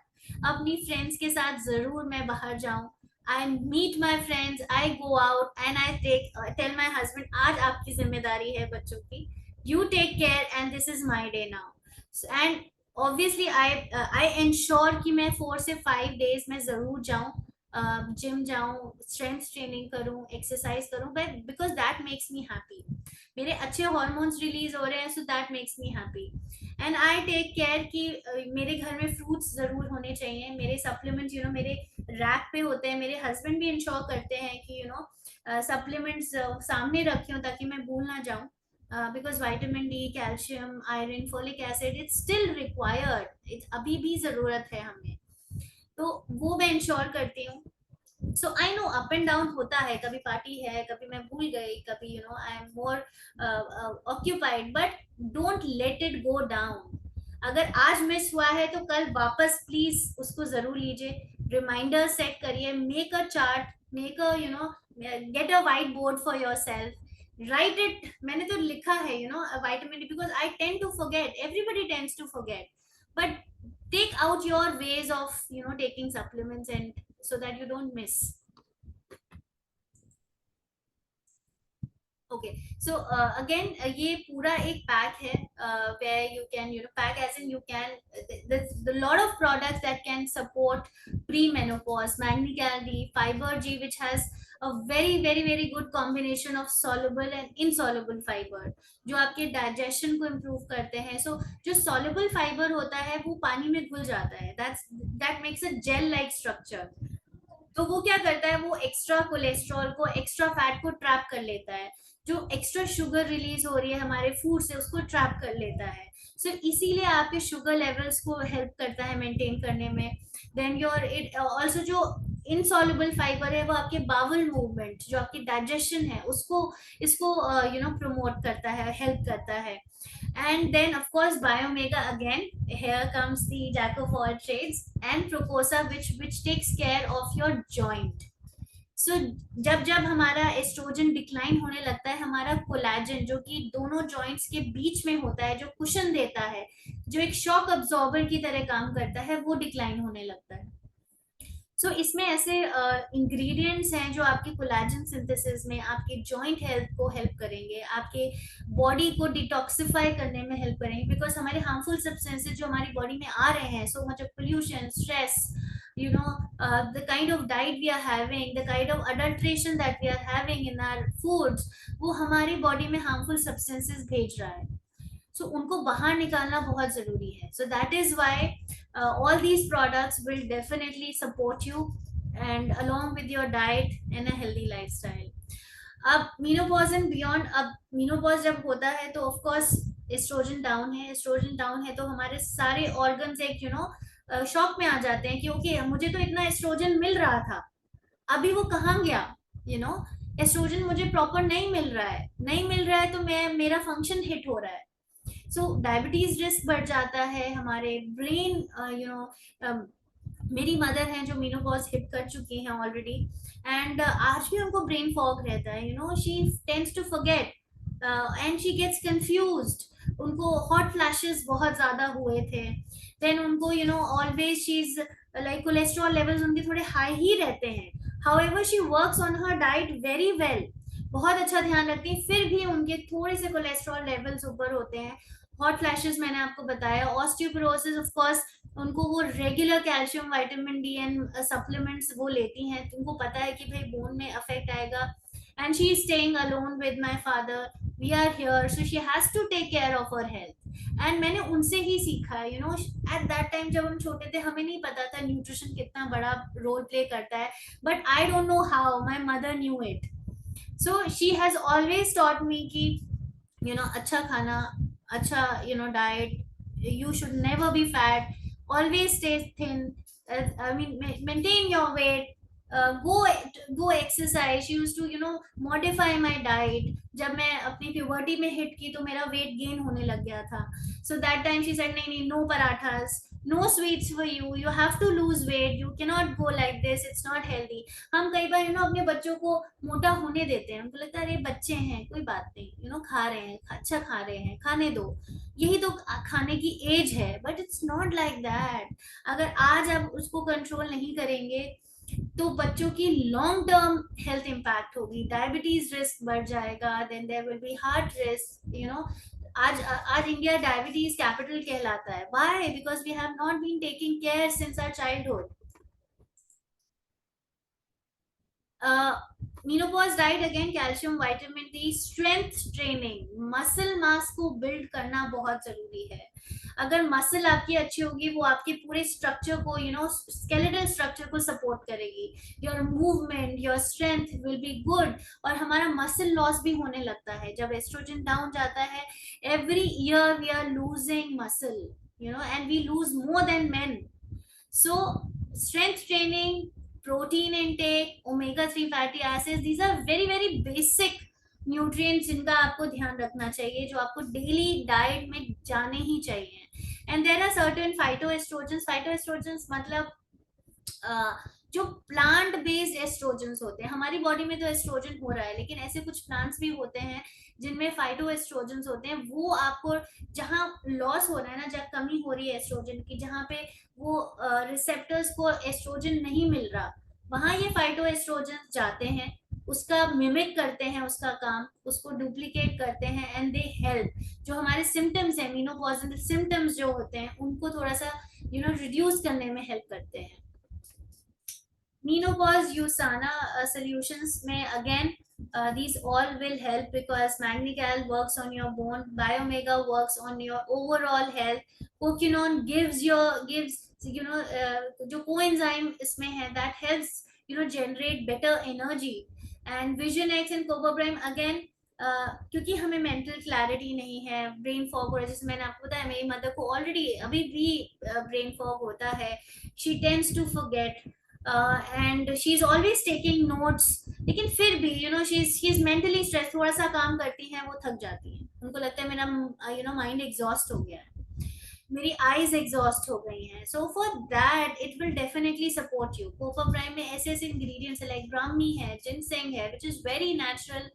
Speaker 1: अपनी फ्रेंड्स के साथ जरूर मैं बाहर जाऊं. I meet my friends, I go out and I tell my husband, आज आपकी जिम्मेदारी है बच्चों की, you take care and this is my day now. And obviously I ensure कि मैं 4 से 5 डेज में जरूर जाऊं, जिम जाऊं, स्ट्रेंथ ट्रेनिंग करूं, एक्सरसाइज करूं, because that makes me happy. मेरे अच्छे हॉर्मोन्स रिलीज हो रहे हैं, so that makes me happy. And I take care कि मेरे घर में फ्रूट्स जरूर होने चाहिए. मेरे सप्लीमेंट्स मेरे रैक पे होते हैं. मेरे हस्बैंड भी इंश्योर करते हैं कि सप्लीमेंट्स सामने रखे हो ताकि मैं भूल ना जाऊं. Because vitamin D, calcium, iron, folic acid, it's still required. अभी भी जरूरत है हमें, तो वो मैं इंश्योर करती हूँ. So I know up and down होता है, कभी पार्टी है, कभी मैं भूल गई, कभी I am more occupied, but don't let it go down. अगर आज मिस हुआ है तो कल वापस प्लीज उसको जरूर लीजिए. रिमाइंडर सेट करिए, make a chart, make a get a white board for yourself, right it. मैंने तो लिखा है vitamin D, because I tend to forget, everybody tends to forget, but take out your ways of taking supplements, and so that you don't miss. Okay, so again, ये पूरा एक pack है, where you can pack as in you can, the lot of products that can support pre-menopause. Magni Candy, Fiber G, which has a very very very good combination of soluble and insoluble fiber, जो आपके digestion को improve करते हैं. So जो soluble fiber होता है वो पानी में घुल जाता है, that makes a gel like structure. तो वो क्या करता है, वो एक्स्ट्रा कोलेस्ट्रॉल को, एक्स्ट्रा फैट को ट्रैप कर लेता है. जो एक्स्ट्रा शुगर रिलीज हो रही है हमारे फूड से, उसको ट्रैप कर लेता है. सो इसीलिए आपके शुगर लेवल्स को हेल्प करता है मेंटेन करने में. देन योर इट ऑल्सो, जो इनसॉल्युबल फाइबर है वो आपके बावल मूवमेंट, जो आपकी डाइजेशन है, उसको इसको प्रमोट करता है, हेल्प करता है. And then of course Biomega again, here comes the jack of all trades, and Proposa, which takes care of your joint. So जब जब हमारा एस्ट्रोजन डिक्लाइन होने लगता है, हमारा कोलेजन जो कि दोनों जॉइंट्स के बीच में होता है, जो कुशन देता है, जो एक शॉक अब्जॉर्बर की तरह काम करता है, वो डिक्लाइन होने लगता है. सो इसमें ऐसे इंग्रेडिएंट्स हैं जो आपके कोलेजन सिंथेसिस में, आपके जॉइंट हेल्थ को हेल्प करेंगे, आपके बॉडी को डिटॉक्सिफाई करने में हेल्प करेंगे. बिकॉज हमारे हार्मफुल सब्सटेंसेस जो हमारी बॉडी में आ रहे हैं, सो much of pollution, stress, the kind of diet we are having, the kind of adulteration that we are having in our foods, वो हमारी बॉडी में हार्मफुल सब्सटेंसेस भेज रहा है. सो उनको बाहर निकालना बहुत जरूरी है. So that is why all these products will definitely support you, and along with your diet and a healthy lifestyle. अब menopause and beyond, अब menopause जब होता है तो of course एस्ट्रोजन डाउन है. एस्ट्रोजन डाउन है तो हमारे सारे ऑर्गन्स एक शॉक में आ जाते हैं कि ओके, मुझे तो इतना एस्ट्रोजन मिल रहा था, अभी वो कहाँ गया. एस्ट्रोजन मुझे प्रॉपर नहीं मिल रहा है, नहीं मिल रहा है, तो मेरा फंक्शन हिट हो रहा है. सो डायबिटीज रिस्क बढ़ जाता है. हमारे ब्रेन, मेरी मदर हैं जो मेनोपॉज हिट कर चुकी हैं ऑलरेडी, एंड आज भी उनको ब्रेन फॉग रहता है. She tends to forget and she gets confused. उनको हॉट फ्लैशेस बहुत ज्यादा हुए थे. देन उनको always she is like, cholesterol levels उनके थोड़े हाई ही रहते हैं. However she works on her diet very well, बहुत अच्छा ध्यान रखती है, फिर भी उनके थोड़े से कोलेस्ट्रॉल लेवल्स ऊपर होते हैं. हॉट फ्लैशेस मैंने आपको बताया. ऑस्टियोपोरोसिस, ऑफ कोर्स उनको वो regular calcium, vitamin D and supplements वो लेती हैं, तुमको पता है कि भाई बोन में अफेक्ट आएगा. And she is staying alone with my father, we are here, so she has to take care of her health. And मैंने उनसे ही सीखा है, एट दैट टाइम जब हम छोटे थे हमें नहीं पता था न्यूट्रिशन कितना बड़ा रोल प्ले करता है, but I don't know how my mother knew it. So she has always taught me कि अच्छा खाना, अच्छा diet, you should never be fat, always stay thin, I mean maintain your weight, go exercise. She used to modify my diet. जब मैं अपनी puberty में hit की तो मेरा वेट गेन होने लग गया था. So that time she said नहीं नहीं, no parathas, no sweets for you, you have to lose weight, you can not go like this, it's not healthy. हम कई बार अपने बच्चों को मोटा होने देते हैं, हमको लगता है अरे बच्चे हैं कोई बात नहीं, खा रहे हैं, अच्छा खा रहे हैं, खाने दो, यही तो खाने की एज है. But it's not like that. अगर आज आप उसको कंट्रोल नहीं करेंगे तो बच्चों की लॉन्ग टर्म हेल्थ इम्पैक्ट होगी, डायबिटीज रिस्क बढ़ जाएगा, then there will be heart risk. आज आज इंडिया डायबिटीज कैपिटल कहलाता है. Why? Because we have not been taking care since our childhood. Menopause diet, again calcium, vitamin D, strength training, muscle mass को build करना बहुत जरूरी है. अगर मसल आपकी अच्छी होगी वो आपके पूरे स्ट्रक्चर को स्केलेटल स्ट्रक्चर को सपोर्ट करेगी. Your movement, your strength will be good. और हमारा मसल लॉस भी होने लगता है जब एस्ट्रोजन डाउन जाता है. Every year we are losing muscle, and we lose more than men. So strength training, protein intake, omega 3 fatty acids, these are very very basic nutrients जिनका आपको ध्यान रखना चाहिए, जो आपको डेली डाइट में जाने ही चाहिए. And there are certain phytoestrogens. Phytoestrogens मतलब जो प्लांट बेस्ड एस्ट्रोजेंस होते हैं. हमारी बॉडी में तो एस्ट्रोजन हो रहा है, लेकिन ऐसे कुछ प्लांट्स भी होते हैं जिनमें फाइटोएस्ट्रोजेंस होते हैं. वो आपको जहाँ लॉस हो रहा है ना, जहाँ कमी हो रही है एस्ट्रोजन की, जहाँ पे वो रिसेप्टर्स को एस्ट्रोजन नहीं मिल रहा, वहां ये फाइटोएस्ट्रोजेंस जाते हैं, उसका मिमिक करते हैं, उसका काम, उसको डुप्लीकेट करते हैं, एंड दे हेल्प. जो हमारे सिम्टम्स हैं, मीनोपॉजल सिम्टम्स जो होते हैं, उनको थोड़ा सा रिड्यूस करने में हेल्प करते हैं. menopause USANA solutions may again these all will help because magnical works on your bone, biomega works on your overall health, coquinone gives जो coenzyme इसमें है that helps generate better energy. And vision X and coco prime again क्योंकि हमें mental clarity नहीं है, brain fog हो रहा है. जैसे मैंने आपको बताया मेरी मदर को ऑलरेडी अभी भी ब्रेन फॉग होता है. She tends to forget and she is always taking notes, लेकिन फिर भी शी इज मेंटली स्ट्रेस. थोड़ा सा काम करती हैं वो थक जाती हैं, उनको लगता है मेरा माइंड एग्जॉस्ट हो गया है, मेरी आईज एग्जॉस्ट हो गई हैं. So for that it will definitely support you. कोको प्राइम में ऐसे ऐसे इंग्रेडिएंट्स लाइक ब्राह्मी है, जिनसेंग है, विच इज वेरी नेचुरल,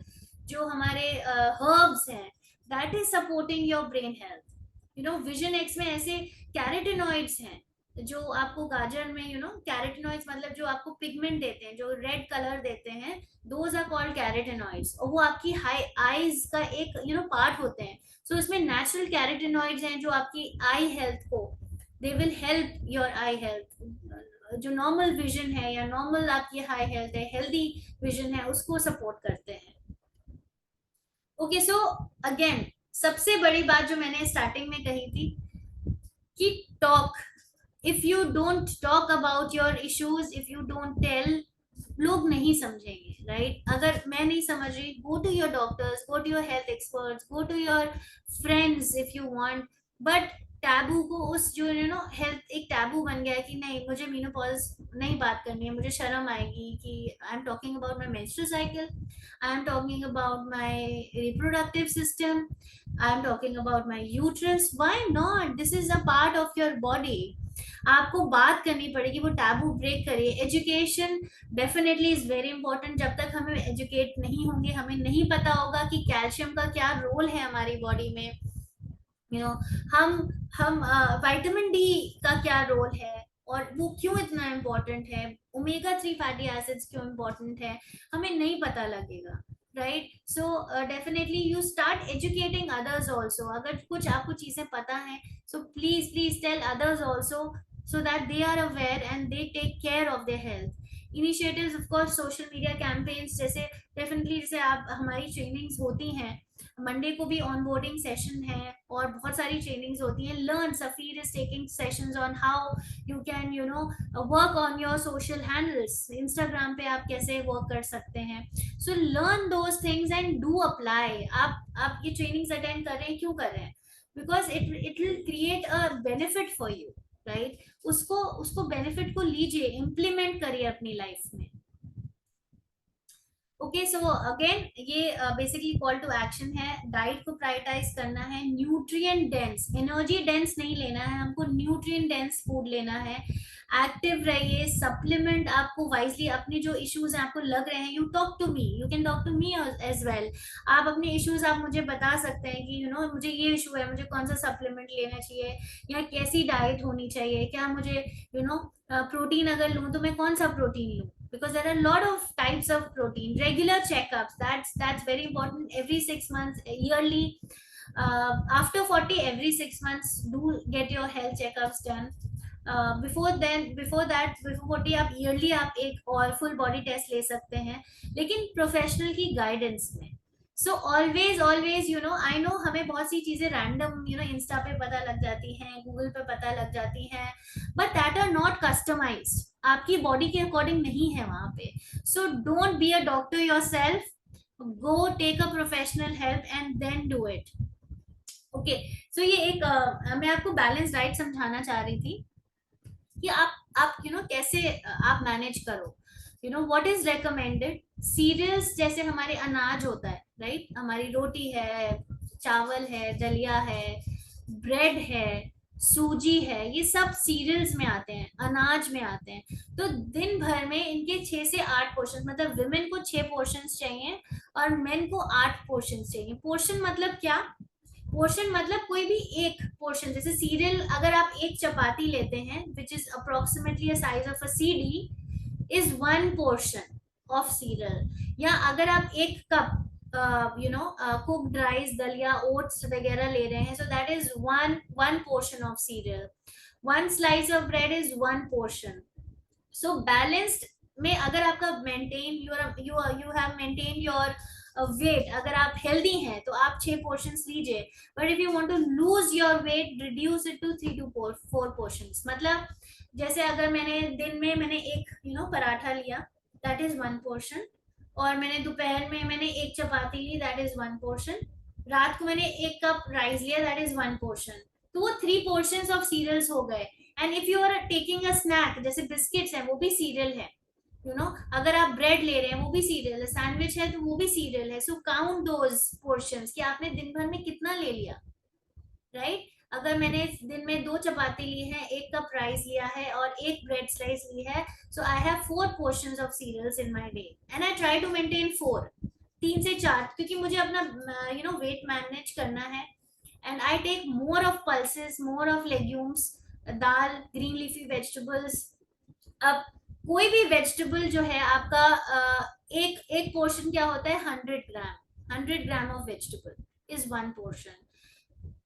Speaker 1: जो हमारे हर्ब्स हैं, that is supporting your brain health. Vision x में ऐसे कैरेटिनॉइड्स हैं जो आपको गाजर में कैरेटिनॉइड्स मतलब जो आपको पिगमेंट देते हैं, जो रेड कलर देते हैं, दोज आर कॉल्ड कैरेटिनॉइड्स. और वो आपकी हाई आईज का एक पार्ट होते हैं. सो इसमें नेचुरल कैरेटिनॉइड्स हैं जो आपकी आई हेल्थ को, they will help your I health. जो नॉर्मल विजन है या नॉर्मल आपकी हाई हेल्थ है, हेल्दी विजन है, उसको सपोर्ट करते हैं. ओके, सो अगेन सबसे बड़ी बात जो मैंने स्टार्टिंग में कही थी कि talk. If you don't talk about your issues, if you don't tell, लोग नहीं समझेंगे, राइट? अगर मैं नहीं समझ रही, go to your doctors, go to your health experts, go to your friends if you want. But taboo को उस जो हेल्थ एक टैबू बन गया है कि नहीं, मुझे मेनोपॉज नहीं बात करनी है, मुझे शर्म आएगी कि I am talking about my menstrual cycle, I am talking about my reproductive system, I am talking about my uterus. Why not? This is a part of your body. आपको बात करनी पड़ेगी, वो टैबू ब्रेक करिए. Education definitely is very important. जब तक हमें educate नहीं होंगे, हमें नहीं पता होगा कि कैल्शियम का क्या रोल है हमारी बॉडी में, हम विटामिन डी का क्या रोल है और वो क्यों इतना इम्पोर्टेंट है, ओमेगा 3 फैटी एसिड्स क्यों इम्पोर्टेंट है, हमें नहीं पता लगेगा, right? So definitely you start educating others also. अगर कुछ आपको चीजें पता है, so please tell others also, so that they are aware and they take care of their health. Initiatives of course social media campaigns, जैसे definitely जैसे आप हमारी ट्रेनिंग्स होती हैं, मंडे को भी ऑनबोर्डिंग सेशन है और बहुत सारी ट्रेनिंग्स होती हैं. Learn, Safeer is taking sessions on how you can work on your social handles. Instagram पे आप कैसे वर्क कर सकते हैं. So learn those things and do apply. आप ये ट्रेनिंग्स अटेंड कर रहे हैं, क्यों कर रहे हैं? Because it will create a benefit for you, right? उसको उसको बेनिफिट को लीजिए, इम्प्लीमेंट करिए अपनी लाइफ में. ओके, सो अगेन ये बेसिकली कॉल टू एक्शन है. डाइट को प्रायोरिटाइज करना है, न्यूट्रिएंट डेंस, एनर्जी डेंस नहीं लेना है हमको, न्यूट्रिएंट डेंस फूड लेना है. एक्टिव रहिए, सप्लीमेंट आपको वाइजली. अपने जो इश्यूज हैं आपको लग रहे हैं, you talk to me, you can talk to me as well. आप अपने इश्यूज आप मुझे बता सकते हैं कि मुझे ये इशू है, मुझे कौन सा सप्लीमेंट लेना चाहिए, या कैसी डाइट होनी चाहिए, क्या मुझे प्रोटीन अगर लूँ तो मैं कौन सा प्रोटीन लूँ, because there are a lot of types of protein. Regular checkups, that's very important. Every 6 months, yearly, after 40, every 6 months, do get your health checkups done. before 40 आप yearly आप एक और full body test ले सकते हैं, लेकिन professional की guidance में. सो ऑलवेज आई नो हमें बहुत सी चीजें रैंडम इंस्टा पे पता लग जाती हैं, गूगल पे पता लग जाती हैं, but that are not customised. आपकी बॉडी के अकॉर्डिंग नहीं है वहां पे. So don't be a doctor yourself, go take a professional help and then do it. Okay, so ये एक मैं आपको बैलेंस डाइट समझाना चाह रही थी कि आप कैसे आप मैनेज करो. What is recommended. सीरियल्स जैसे हमारे अनाज होता है, राइट? हमारी रोटी है, चावल है, दलिया है, ब्रेड है, सूजी है, ये सब सीरियल्स में आते हैं, अनाज में आते हैं. तो दिन भर में इनके 6 से 8 पोर्शन, मतलब विमेन को 6 पोर्शन चाहिए और मेन को 8 पोर्शन चाहिए. पोर्शन मतलब क्या? पोर्शन मतलब कोई भी एक पोर्शन. जैसे सीरियल, अगर आप एक चपाती लेते हैं which is approximately a size of a CD, is 1 portion of cereal. या अगर आप एक कप कुक्ड राइस, दलिया, ओट्स वगैरह ले रहे हैं, so that is one portion of cereal. 1 slice of bread is 1 portion. So balanced में अगर आपका maintain you have maintain your weight, अगर आप हेल्दी हैं तो आप 6 पोर्शंस लीजिए. But if you want to lose your weight, reduce it to 3 to 4 portions. मतलब जैसे अगर मैंने दिन में मैंने एक पराठा लिया, दैट इज 1 पोर्शन. और मैंने दोपहर में मैंने एक चपाती ली, दैट इज 1 पोर्शन. रात को मैंने एक कप राइस लिया, दैट इज 1 पोर्शन. तो वो 3 पोर्शन ऑफ सीरियल्स हो गए. And if you are taking a snack, जैसे बिस्किट्स है, वो भी सीरियल है. अगर आप ब्रेड ले रहे हैं, वो भी सीरियल है. सैंडविच है तो वो भी सीरियल है. सो काउंट दोज पोर्शंस कि आपने दिन भर में कितना ले लिया, राइट? अगर मैंने दिन में 2 चपाती ली है, एक कप राइस लिया है और एक ब्रेड स्लाइस ली है, so I have 4 portions of cereals in my day and I try to maintain 4, 3 से 4, क्योंकि मुझे अपना वेट मैनेज करना है. And I take more of pulses, more of legumes, dal, green leafy vegetables. अब कोई भी वेजिटेबल जो है आपका, एक एक पोर्शन क्या होता है, 100 ग्राम. 100 gram of vegetable is 1 portion.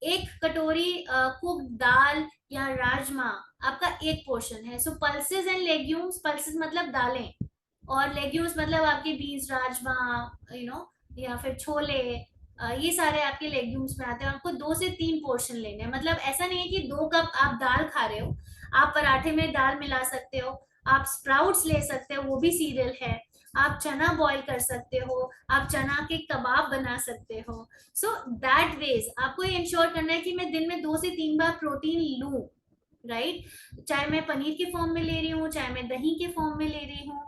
Speaker 1: एक कटोरी कुक दाल या राजमा आपका 1 पोर्शन है. सो पल्सेस एंड लेग्यूम्स, पल्सेस मतलब दालें, और लेग्यूम्स मतलब आपके बीन्स, राजमा, या फिर छोले, ये सारे आपके लेग्यूम्स में आते हैं. आपको 2 से 3 पोर्शन लेने हैं. मतलब ऐसा नहीं है कि 2 कप आप दाल खा रहे हो, आप पराठे में दाल मिला सकते हो, आप स्प्राउट्स ले सकते हो, वो भी सीरियल है. आप चना बॉईल कर सकते हो, आप चना के कबाब बना सकते हो. सो दैट वेज आपको ये इंश्योर करना है कि मैं दिन में 2 से 3 बार प्रोटीन लूं, राइट? चाहे मैं पनीर के फॉर्म में ले रही हूँ, चाहे मैं दही के फॉर्म में ले रही हूँ,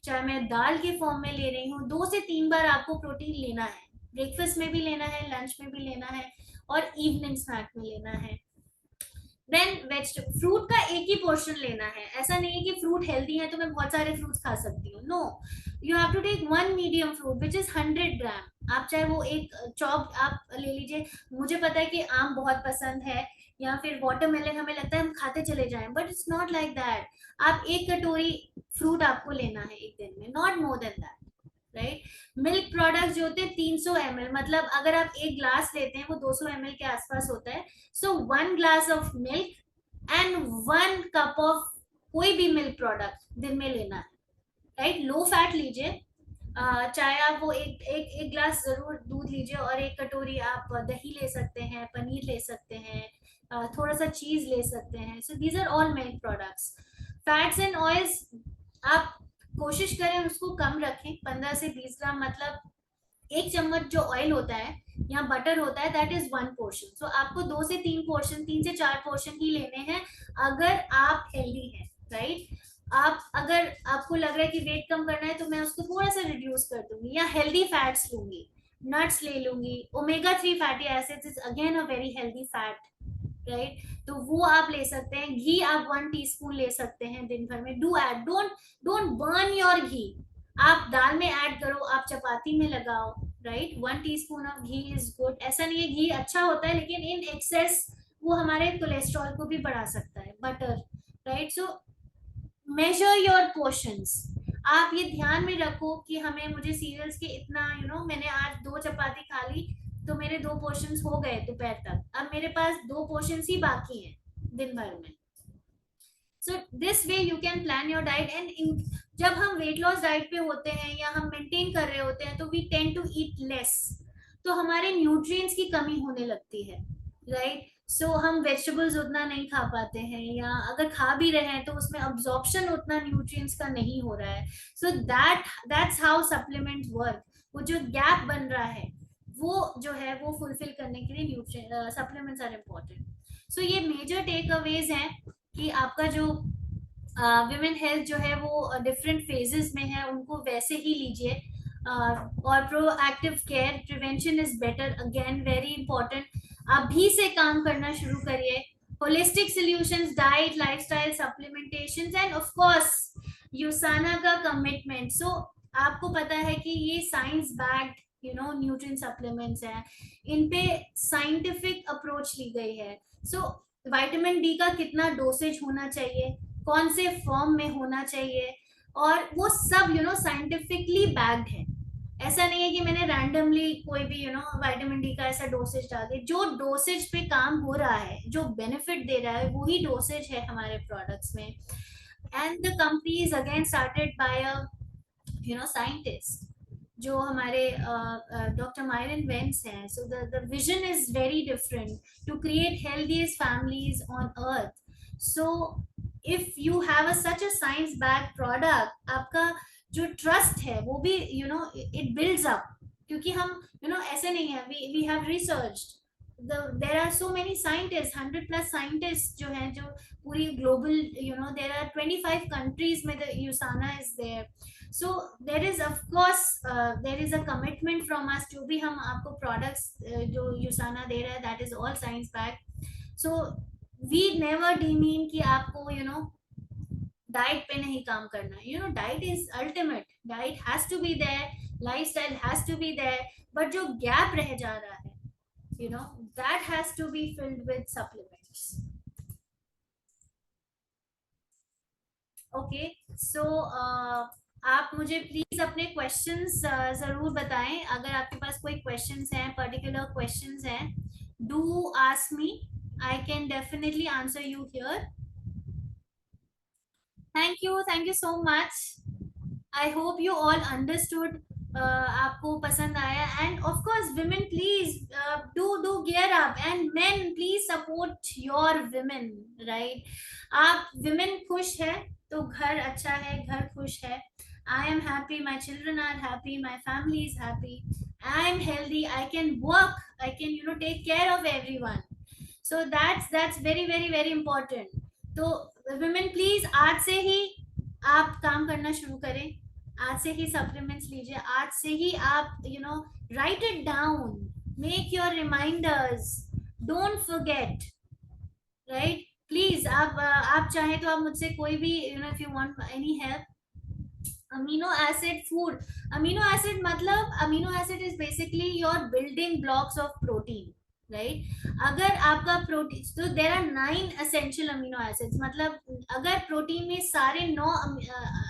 Speaker 1: चाहे मैं दाल के फॉर्म में ले रही हूँ, 2 से 3 बार आपको प्रोटीन लेना है. ब्रेकफास्ट में भी लेना है, लंच में भी लेना है, और इवनिंग स्नैक में लेना है. देन वेजिटेबल, फ्रूट का एक ही पोर्शन लेना है. ऐसा नहीं है कि फ्रूट हेल्दी है तो मैं बहुत सारे फ्रूट्स खा सकती हूँ. No, you have to take 1 medium fruit which is 100 gram. आप चाहे वो एक चॉप आप ले लीजिए. मुझे पता है कि आम बहुत पसंद है, या फिर वाटरमेलन हमें लगता है हम खाते चले जाएं, but it's not like that. आप एक कटोरी फ्रूट आपको लेना है एक दिन में, not more than that, right? Milk product जो होते हैं 300 ml, मतलब अगर आप एक ग्लास लेते हैं वो 200 ml के आसपास होता है. सो 1 glass of milk and 1 cup of कोई भी मिल्क प्रोडक्ट दिन में लेना है. राइट। लो फैट लीजिए, चाहे आप वो एक ग्लास जरूर दूध लीजिए और एक कटोरी आप दही ले सकते हैं, पनीर ले सकते हैं, थोड़ा सा चीज ले सकते हैं। So these are all milk products. Fats and oils आप कोशिश करें उसको कम रखें, 15 से 20 ग्राम, मतलब एक चम्मच जो ऑयल होता है या बटर होता है दैट इज 1 पोर्शन। सो आपको 2 से 3 पोर्शन, 3 से 4 पोर्शन ही लेने हैं अगर आप हेल्दी हैं, राइट। आप अगर आपको लग रहा है कि वेट कम करना है तो मैं उसको थोड़ा सा रिड्यूस कर दूंगी, या हेल्दी फैट्स लूंगी, नट्स ले लूंगी। Omega 3 fatty acids is again a very healthy fat, right. तो वो आप ले सकते हैं। घी आप 1 टीस्पून ले सकते हैं दिन भर में। Do add, don't don't burn your ghee. आप दाल में ऐड करो, आप चपाती में लगाओ, right. 1 teaspoon of ghee is good. ऐसा नहीं है, घी अच्छा होता है लेकिन इन एक्सेस वो हमारे कोलेस्ट्रॉल को भी बढ़ा सकता है। Butter, right. So major your portions. आप ये ध्यान में रखो कि हमें, मुझे सीरियल्स के इतना मैंने आज 2 चपाती खा ली तो मेरे 2 पोर्शंस हो गए दोपहर तक, अब मेरे पास 2 पोर्शंस ही बाकी हैं दिन भर में। So this way you can plan your diet. And जब हम वेट लॉस डाइट पे होते हैं या हम मेंटेन कर रहे होते हैं तो we tend to eat less, तो हमारे न्यूट्रिएंट्स की कमी होने लगती है, राइट। सो हम वेजिटेबल्स उतना नहीं खा पाते हैं, या अगर खा भी रहे हैं तो उसमें अब्जॉर्प्शन उतना न्यूट्रिएंट्स का नहीं हो रहा है। So that's how supplements work. वो जो गैप बन रहा है वो जो है वो फुलफिल करने के लिए न्यूट्रिएंट सप्लीमेंट्स आर इम्पोर्टेंट। सो ये मेजर टेक अवेज हैं कि आपका जो विमेन हेल्थ जो है वो डिफरेंट फेजेस में है, उनको वैसे ही लीजिए। और proactive care, prevention is better, again very important. अभी से काम करना शुरू करिए। Holistic solutions, diet, lifestyle, supplementation and of course Usana का कमिटमेंट। सो आपको पता है कि ये साइंस बैक्ड न्यूट्रिएंट सप्लीमेंट्स हैं, इन पे साइंटिफिक अप्रोच ली गई है। सो विटामिन डी का कितना डोसेज होना चाहिए, कौन से फॉर्म में होना चाहिए, और वो सब साइंटिफिकली बैक्ड है। ऐसा नहीं है कि मैंने रैंडमली कोई भी विटामिन डी का ऐसा डोसेज डाल दिया। जो डोसेज पे काम हो रहा है, जो बेनिफिट दे रहा है, वही डोसेज है हमारे प्रोडक्ट्स में। And the company is again started by a scientist, जो हमारे डॉक्टर मायरन वेंस हैं। So the vision is very different, to create healthiest families on earth. So if you have such a science backed product, आपका जो trust है वो भी it builds up. क्योंकि हम ऐसे नहीं है, we have researched, there are so many scientist, 100+ scientist जो हैं, जो पूरी ग्लोबल देयर आर 25 कंट्रीज में the USANA is there. So there is of course there is a commitment from us. जो भी हम आपको प्रोडक्ट्स जो यूसाना दे रहा है that is all science backed. So we never demean कि आपको डाइट पे नहीं काम करना। Diet is ultimate, diet has to be there, lifestyle has to be there, but जो गैप रह जा रहा है that has to be filled with supplements. Okay, so आप मुझे प्लीज अपने क्वेश्चंस जरूर बताएं। अगर आपके पास कोई क्वेश्चंस हैं, पर्टिकुलर क्वेश्चंस हैं, do ask me, I can definitely answer you here. Thank you so much. I hope you all understood, आपको पसंद आया। And of course women please do gear up, and men please support your women, right. आप women खुश है तो घर अच्छा है, घर खुश है। I am happy, my children are happy, my family is happy, I am healthy, I can work, I can take care of everyone. So that's very very very important. तो विमेन प्लीज आज से ही आप काम करना शुरू करें, आज से ही सप्लीमेंट्स लीजिए, आज से ही आप right it down, make your reminders, don't forget, right. Please आप चाहे तो आप मुझसे कोई भी if you want any help. Amino acid food, amino acid मतलब amino acid is basically your building blocks of protein, right. अगर आपका प्रोटीन, तो there are 9 essential amino acids, मतलब अगर प्रोटीन में सारे 9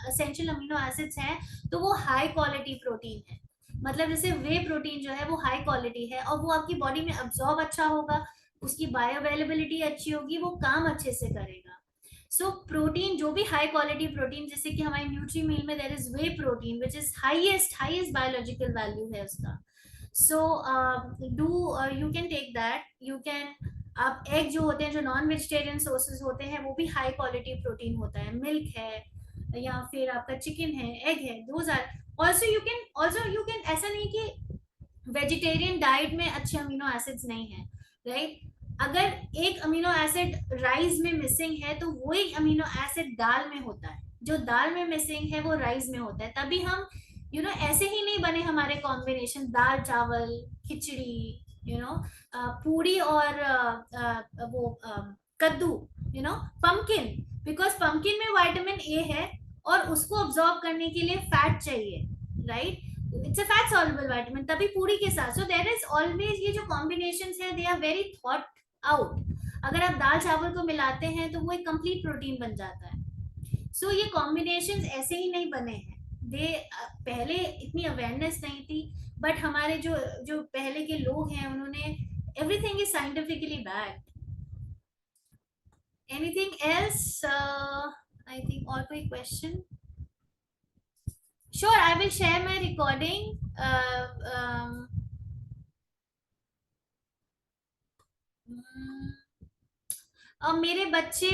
Speaker 1: एसेंशियल अमीनो एसिड्स हैं तो वो हाई क्वालिटी प्रोटीन है। मतलब जैसे वे प्रोटीन जो है वो हाई क्वालिटी है और वो आपकी बॉडी में अब्सॉर्ब अच्छा होगा, उसकी बायो अवेलेबिलिटी अच्छी होगी, वो काम अच्छे से करेगा। सो प्रोटीन, जो भी हाई क्वालिटी प्रोटीन, जैसे कि हमारे न्यूट्री मील में there is whey protein which is highest biological value है उसका. So do you can take that. You can, आप एग जो होते हैं, जो नॉन वेजिटेरियन सोर्सेज होते हैं, वो भी हाई क्वालिटी प्रोटीन होता है. मिल्क है या फिर आपका चिकन है, एग है, those are also you can ऐसा नहीं कि वेजिटेरियन डाइट में अच्छे अमीनो एसिड्स नहीं है, राइट. अगर एक अमीनो एसिड राइस में मिसिंग है तो वही अमीनो एसिड दाल में होता है. जो दाल में मिसिंग है वो राइस में होता है. तभी हम ऐसे ही नहीं बने हमारे कॉम्बिनेशन दाल चावल खिचड़ी, पूरी और वो कद्दू, पंपकिन. बिकॉज पंपकिन में विटामिन ए है और उसको ऑब्जॉर्ब करने के लिए फैट चाहिए, right. It's a fat soluble vitamin, तभी पूरी के साथ. सो देयर इज ऑलवेज, ये जो कॉम्बिनेशंस है they are very thought out. अगर आप दाल चावल को मिलाते हैं तो वो एक कंप्लीट प्रोटीन बन जाता है. सो ये कॉम्बिनेशंस ऐसे ही नहीं बने हैं. दे पहले इतनी अवेयरनेस नहीं थी, बट हमारे जो जो पहले के लोग हैं उन्होंने, everything is scientifically backed. Anything else, I think और कोई question? Sure, I will share my recording. मेरे बच्चे,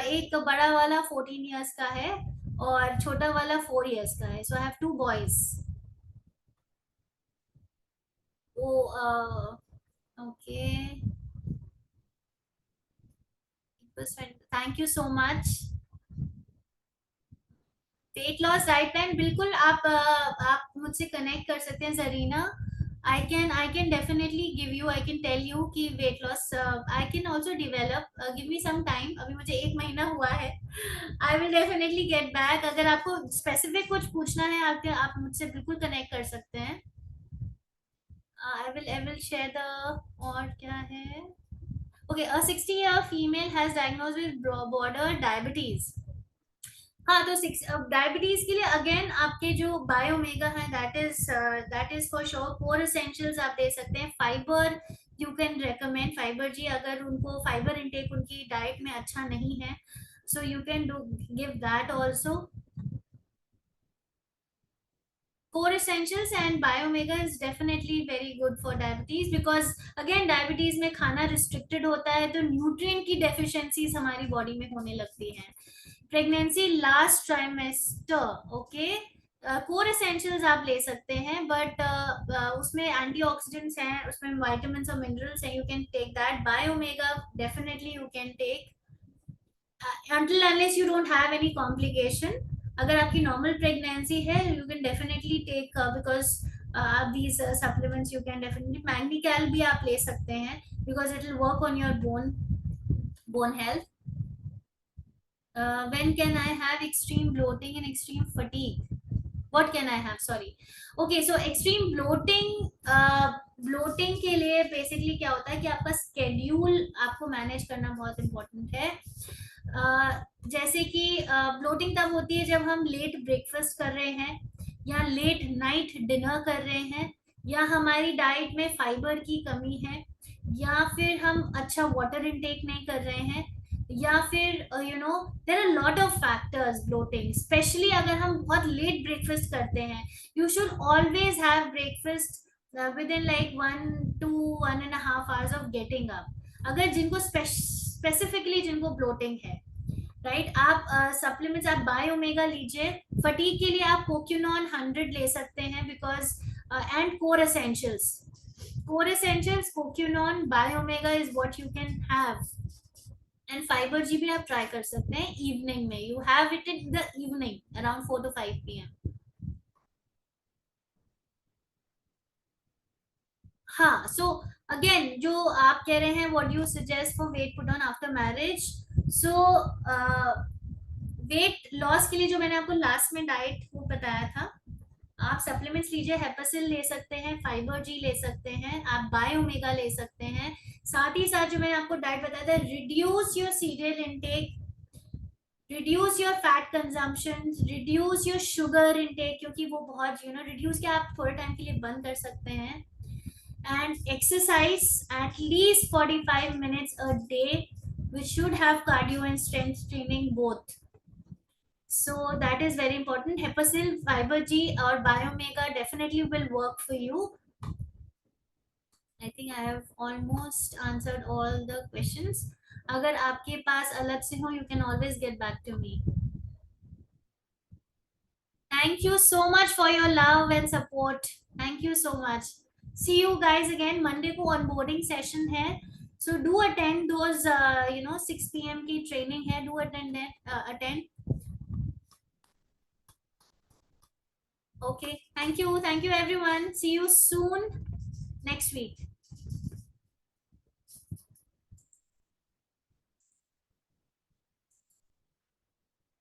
Speaker 1: एक बड़ा वाला 14 इयर्स का है और छोटा वाला 4 इयर्स का है. So I have 2 boys. Oh, okay. Thank you so much. Weight loss diet plan, बिल्कुल आप मुझसे कनेक्ट कर सकते हैं Zarina. I can definitely give you, I can tell you कि weight loss, I can also develop, give me some time. अभी मुझे 1 महीना हुआ है. I will definitely get back. अगर आपको specific कुछ पूछना है आप मुझसे बिल्कुल connect कर सकते हैं. I will share the, और क्या है. Okay, a 60-year female has diagnosed with border diabetes. हाँ, तो डायबिटीज के लिए अगेन आपके जो बायोमेगा है that is for sure. Core essentials आप दे सकते हैं. Fibre you can recommend. Fibergy, अगर उनको फाइबर इनटेक उनकी डाइट में अच्छा नहीं है, so you can do give that also. core essentials and biomega is definitely very good for diabetes, because again diabetes में खाना restricted होता है तो nutrient की deficiencies हमारी body में होने लगती हैं. Pregnancy last trimester, okay. Core essentials आप ले सकते हैं, बट उसमें एंटीऑक्सीडेंट्स हैं, उसमें विटामिन्स और मिनरल्स हैं. You can take that. Biomega definitely you can take until unless you don't have any complication. अगर आपकी नॉर्मल प्रेगनेंसी है you can definitely take, because these supplements you can definitely. Magnecal भी आप ले सकते हैं because it will work on your bone health. When can I have extreme bloating and extreme fatigue? What can I have? Sorry. Okay, so extreme bloating, bloating के लिए basically क्या होता है कि आपका schedule आपको manage करना बहुत important है. जैसे कि bloating तब होती है जब हम late breakfast कर रहे हैं या late night dinner कर रहे हैं, या हमारी डाइट में फाइबर की कमी है, या फिर हम अच्छा वाटर इनटेक नहीं कर रहे हैं, या फिर there are lot of factors bloating. Specially अगर हम बहुत लेट ब्रेकफास्ट करते हैं, you should always have breakfast within like 1 to 1.5 hours of getting up. अगर जिनको स्पेसिफिकली जिनको ब्लोटिंग है, राइट, आप सप्लीमेंट्स आप बायोमेगा लीजिए. फटीग के लिए आप कोक्यूनॉन 100 ले सकते हैं, because and core essentials CoQuinone Biomega is what you can have. And Fibergy भी आप ट्राई कर सकते हैं इवनिंग में. You have it in the evening around 4 to 5 PM. हाँ, सो अगेन जो आप कह रहे हैं what you suggest for weight put on after marriage. So weight loss के लिए जो मैंने आपको लास्ट में डाइट वो बताया था, आप सप्लीमेंट्स लीजिए. हेपासिल ले सकते हैं, फाइबर जी ले सकते हैं, आप बायोमेगा ले सकते हैं. साथ ही साथ जो मैंने आपको डाइट बताया था, reduce your serial intake, reduce your fat consumption, reduce your sugar intake, क्योंकि वो बहुत रिड्यूस के आप थोड़े टाइम के लिए बंद कर सकते हैं. And exercise at least 45 minutes a day. we should have cardio and strength training both. So that is very important. Hepasil, Fiber G or Biomega definitely will work for you. I think I have almost answered all the questions. अगर आपके पास अलग से हो, you can always get back to me. Thank you so much for your love and support. Thank you so much. See you guys again. Monday को onboarding session है. So do attend those 6 p.m. की training है. Do attend that. Attend. Okay. Thank you. Thank you everyone. See you soon next week.